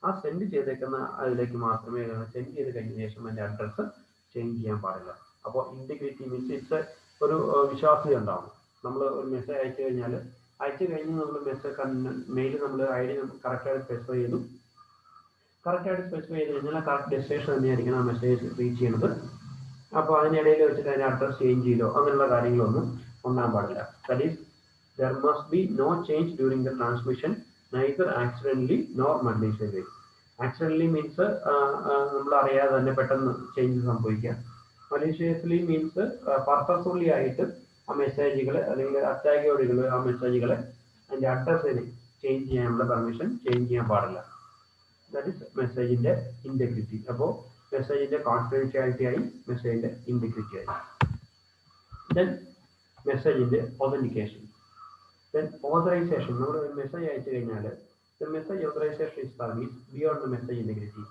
ആ സെൻഡ് ചെയ്തേക്കുന്ന അതിലേക്ക് മാത്രമേ സെൻഡ് ചെയ്ത് കഴിഞ്ഞ ശേഷം അതിൻ്റെ അഡ്രസ്സ് ചേഞ്ച് ചെയ്യാൻ പാടില്ല. അപ്പോൾ ഇൻറ്റഗ്രിറ്റി മീൻസ് ഇറ്റ്സ് ഒരു വിശ്വാസ്യത ഉണ്ടാവും. നമ്മൾ ഒരു മെസ്സേജ് അയച്ചു കഴിഞ്ഞാൽ നമ്മൾ മെയിൽ നമ്മൾ ഐ ഡി കറക്റ്റായിട്ട് സ്പെസിഫൈ ചെയ്തു. കറക്റ്റായിട്ട് സ്പെസിഫൈ ചെയ്ത് കഴിഞ്ഞാൽ ആ കറക്റ്റ് ഡെസ്റ്റിനേഷൻ തന്നെയായിരിക്കണം ആ മെസ്സേജ് റീച്ച് ചെയ്യുന്നത്. അപ്പോൾ അതിനിടയിൽ വെച്ചിട്ട് അതിൻ്റെ അഡ്രസ് ചേഞ്ച് ചെയ്തോ അങ്ങനെയുള്ള കാര്യങ്ങളൊന്നും ഉണ്ടാകാൻ പാടില്ല. That is there must be no change during the transmission, neither accidentally nor maliciously. Accidentally means നമ്മൾ അറിയാതെ തന്നെ പെട്ടെന്ന് ചേഞ്ച് സംഭവിക്കുക. മലീഷ്യസ്ലി മീൻസ് പർപ്പസ്ഫുള്ളി ആയിട്ട് ആ മെസ്സേജുകൾ അല്ലെങ്കിൽ അറ്റാക്കിയോടുകൾ ആ മെസ്സേജുകളെ അതിൻ്റെ അഡ്രസ്സിന് ചേഞ്ച് ചെയ്യാനുള്ള പെർമിഷൻ ചേഞ്ച് ചെയ്യാൻ പാടില്ല. ദാറ്റ് ഈസ് മെസ്സേജിൻ്റെ ഇൻറ്റഗ്രിറ്റി. അപ്പോൾ മെസ്സേജിൻ്റെ കോൺഫിഡൻഷ്യാലിറ്റി ആയി, മെസ്സേജിൻ്റെ ഇൻറ്റഗ്രിറ്റി ആയി. ദെൻ മെസ്സേജിൻ്റെ ഒതൻറ്റിക്കേഷൻ. Then authorization. നമ്മൾ ഒരു മെസ്സേജ് അയച്ചു കഴിഞ്ഞാൽ the message authorization is service beyond the message integrity.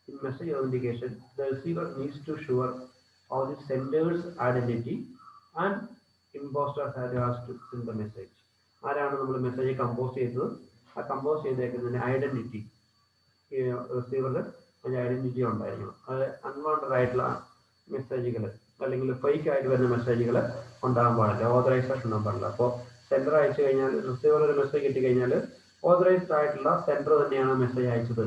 In message authentication, the receiver needs to assure of the sender's identity and imposter has to send the message. ആരാണ് നമ്മൾ message compose ചെയ്തത്, ആ compose ചെയ്തേക്കുന്നതിൻ്റെ identity റിസീവറിൽ അതിൻ്റെ identity ഉണ്ടായിരിക്കണം. അത് unwanted ആയിട്ടുള്ള മെസ്സേജുകൾ അല്ലെങ്കിൽ ഫേക്ക് ആയിട്ട് വരുന്ന മെസ്സേജുകൾ ഉണ്ടാകാൻ പാടില്ല, ഓതറൈസേഷൻ ഉണ്ടാകാൻ പാടില്ല. അപ്പോൾ സെൻഡർ അയച്ചു കഴിഞ്ഞാൽ റിസീവർ ഒരു മെസ്സേജ് കിട്ടിക്കഴിഞ്ഞാൽ ഓതറൈസ്ഡ് ആയിട്ടുള്ള സെൻഡർ തന്നെയാണ് മെസ്സേജ് അയച്ചത്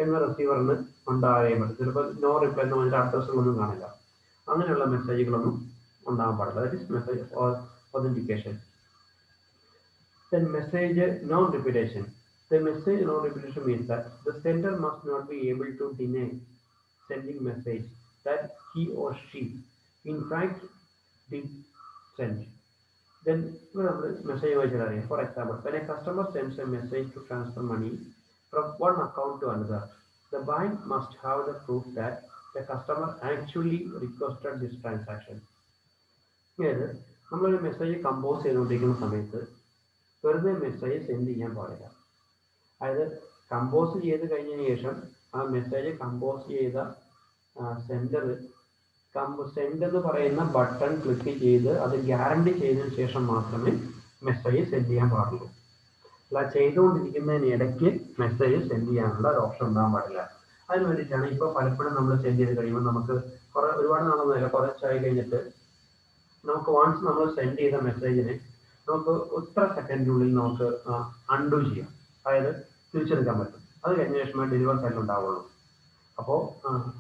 എന്ന് റിസീവറിന് ഉണ്ടാകുകയും പറ്റും. ചിലപ്പോൾ നോ റിപ്ലൈ എന്ന് പറഞ്ഞിട്ട് അഡ്രസ്സുകളൊന്നും കാണില്ല. അങ്ങനെയുള്ള മെസ്സേജുകളൊന്നും ഉണ്ടാകാൻ പാടില്ല. That is message authentication. Then message non-repetition. The message non-repetition means that the sender must not be able to deny sending message that he or she in fact did send. Then message അറിയാം. For example, when a customer sends a message to transfer money from one account to another, the bank must have the proof that the customer actually requested this transaction. അതായത് നമ്മളൊരു message compose ചെയ്തുകൊണ്ടിരിക്കുന്ന സമയത്ത് വെറുതെ message send ചെയ്യാൻ പാടില്ല. അതായത് compose ചെയ്ത് കഴിഞ്ഞതിന് ശേഷം ആ മെസ്സേജ് കമ്പോസ് ചെയ്ത സെൻഡർ സെൻഡ് എന്ന് പറയുന്ന ബട്ടൺ ക്ലിക്ക് ചെയ്ത് അത് ഗ്യാരണ്ടി ചെയ്തതിന് ശേഷം മാത്രമേ മെസ്സേജ് സെൻഡ് ചെയ്യാൻ പാടുള്ളൂ. അല്ല ചെയ്തുകൊണ്ടിരിക്കുന്നതിന് ഇടയ്ക്ക് മെസ്സേജ് സെൻഡ് ചെയ്യാനുള്ള ഒരു ഓപ്ഷൻ ഉണ്ടാകാൻ പാടില്ല. അതിന് വേണ്ടിയിട്ടാണ് ഇപ്പോൾ പലപ്പോഴും നമ്മൾ സെൻഡ് ചെയ്ത് കഴിയുമ്പോൾ നമുക്ക് ഒരുപാട് നാളൊന്നുമില്ല, കുറച്ചായി കഴിഞ്ഞിട്ട് നമുക്ക് വൺസ് നമ്മൾ സെൻഡ് ചെയ്ത മെസ്സേജിനെ നമുക്ക് ഇത്ര സെക്കൻഡിനുള്ളിൽ നമുക്ക് അൺഡു ചെയ്യാം, അതായത് തിരിച്ചെടുക്കാൻ പറ്റും. അത് കഴിഞ്ഞ ശേഷമേ ഡെലിവർ സൈറ്റിൽ ഉണ്ടാവുള്ളൂ.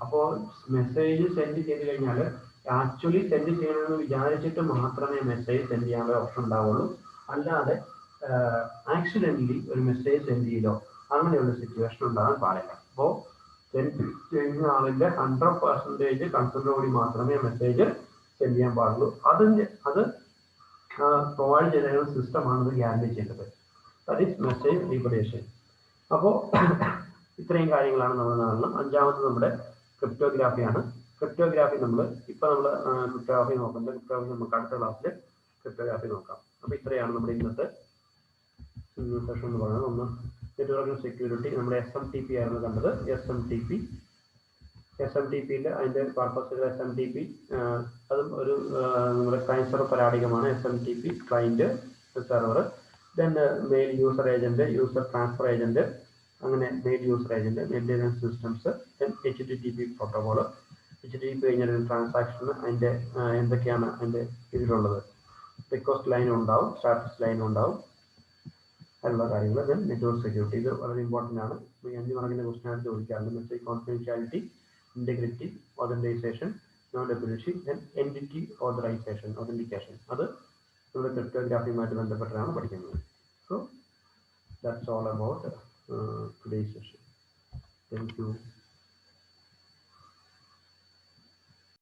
അപ്പോൾ മെസ്സേജ് സെൻഡ് ചെയ്ത് കഴിഞ്ഞാൽ ആക്ച്വലി സെൻഡ് ചെയ്യണമെന്ന് വിചാരിച്ചിട്ട് മാത്രമേ മെസ്സേജ് സെൻഡ് ചെയ്യാനുള്ള ഓപ്ഷൻ ഉണ്ടാവുള്ളൂ. അല്ലാതെ ആക്സിഡൻ്റലി ഒരു മെസ്സേജ് സെൻഡ് ചെയ്തോ അങ്ങനെയുള്ള സിറ്റുവേഷൻ ഉണ്ടാകാൻ പാടില്ല. അപ്പോൾ സെൻഡ് ചെയ്യുന്ന ആളിന്റെ 100% കൺസെന്റോടുകൂടി മാത്രമേ മെസ്സേജ് സെൻഡ് ചെയ്യാൻ പാടുള്ളൂ. അത് പ്രൊവൈഡ് ചെയ്യുന്ന സിസ്റ്റമാണ് ഇത് ഗ്യാരണ്ടി ചെയ്യുന്നത്. That is message repudiation. അപ്പോൾ ഇത്രയും കാര്യങ്ങളാണ് നമ്മൾ കാണണം. അഞ്ചാമത് നമ്മുടെ ക്രിപ്റ്റോഗ്രാഫിയാണ്. ക്രിപ്റ്റോഗ്രാഫി നമ്മൾ ക്രിപ്റ്റോഗ്രാഫി നോക്കുന്നത്. ക്രിപ്റ്റോഗ്രാഫി നമുക്ക് അടുത്ത ക്ലാസ്സിൽ ക്രിപ്റ്റോഗ്രാഫി നോക്കാം. അപ്പോൾ ഇത്രയാണ് നമ്മുടെ ഇന്നത്തെ സെഷൻ എന്ന് പറയുന്നത്. ഒന്ന് നെറ്റ്വർക്ക് സെക്യൂരിറ്റി, നമ്മുടെ SMTP ആയിരുന്നു കണ്ടത്. SMTP അതിന്റെ പർപ്പസുകൾ SMTP അതും ഒരു നമ്മുടെ ക്ലയന്റ് സെർവർ പരാടികമാണ്. SMTP client server, then mail user agent, user transfer agent, അങ്ങനെ mail user agent, maintenance systems, then HTTP protocol. HTTP കഴിഞ്ഞാൽ ട്രാൻസാക്ഷൻ അതിന്റെ എന്തൊക്കെയാണ് അതിന്റെ ഇതിലുള്ളത്, റിക്വസ്റ്റ് ലൈൻ ഉണ്ടാവും, സ്റ്റാറ്റസ് ലൈൻ ഉണ്ടാവും, അതിനുള്ള കാര്യങ്ങൾ. ദെൻ നെറ്റ്വർക്ക് സെക്യൂരിറ്റി, ഇത് വളരെ ഇമ്പോർട്ടൻ്റ് ആണ്. 5 മാർക്കിന്റെ ക്വസ്റ്റൻ ആയിട്ട് ചോദിക്കാറുണ്ട്. Message confidentiality, integrity, authorization, non ഡെഫിനിറ്റി, ദെൻ എൻറ്റിറ്റി ഓതന്റിക്കേഷൻ. അത് നമ്മുടെ ക്രിപ്റ്റോഗ്രാഫിയുമായിട്ട് ബന്ധപ്പെട്ടാണ് പഠിക്കുന്നത്. So that's all about today's session. Thank you.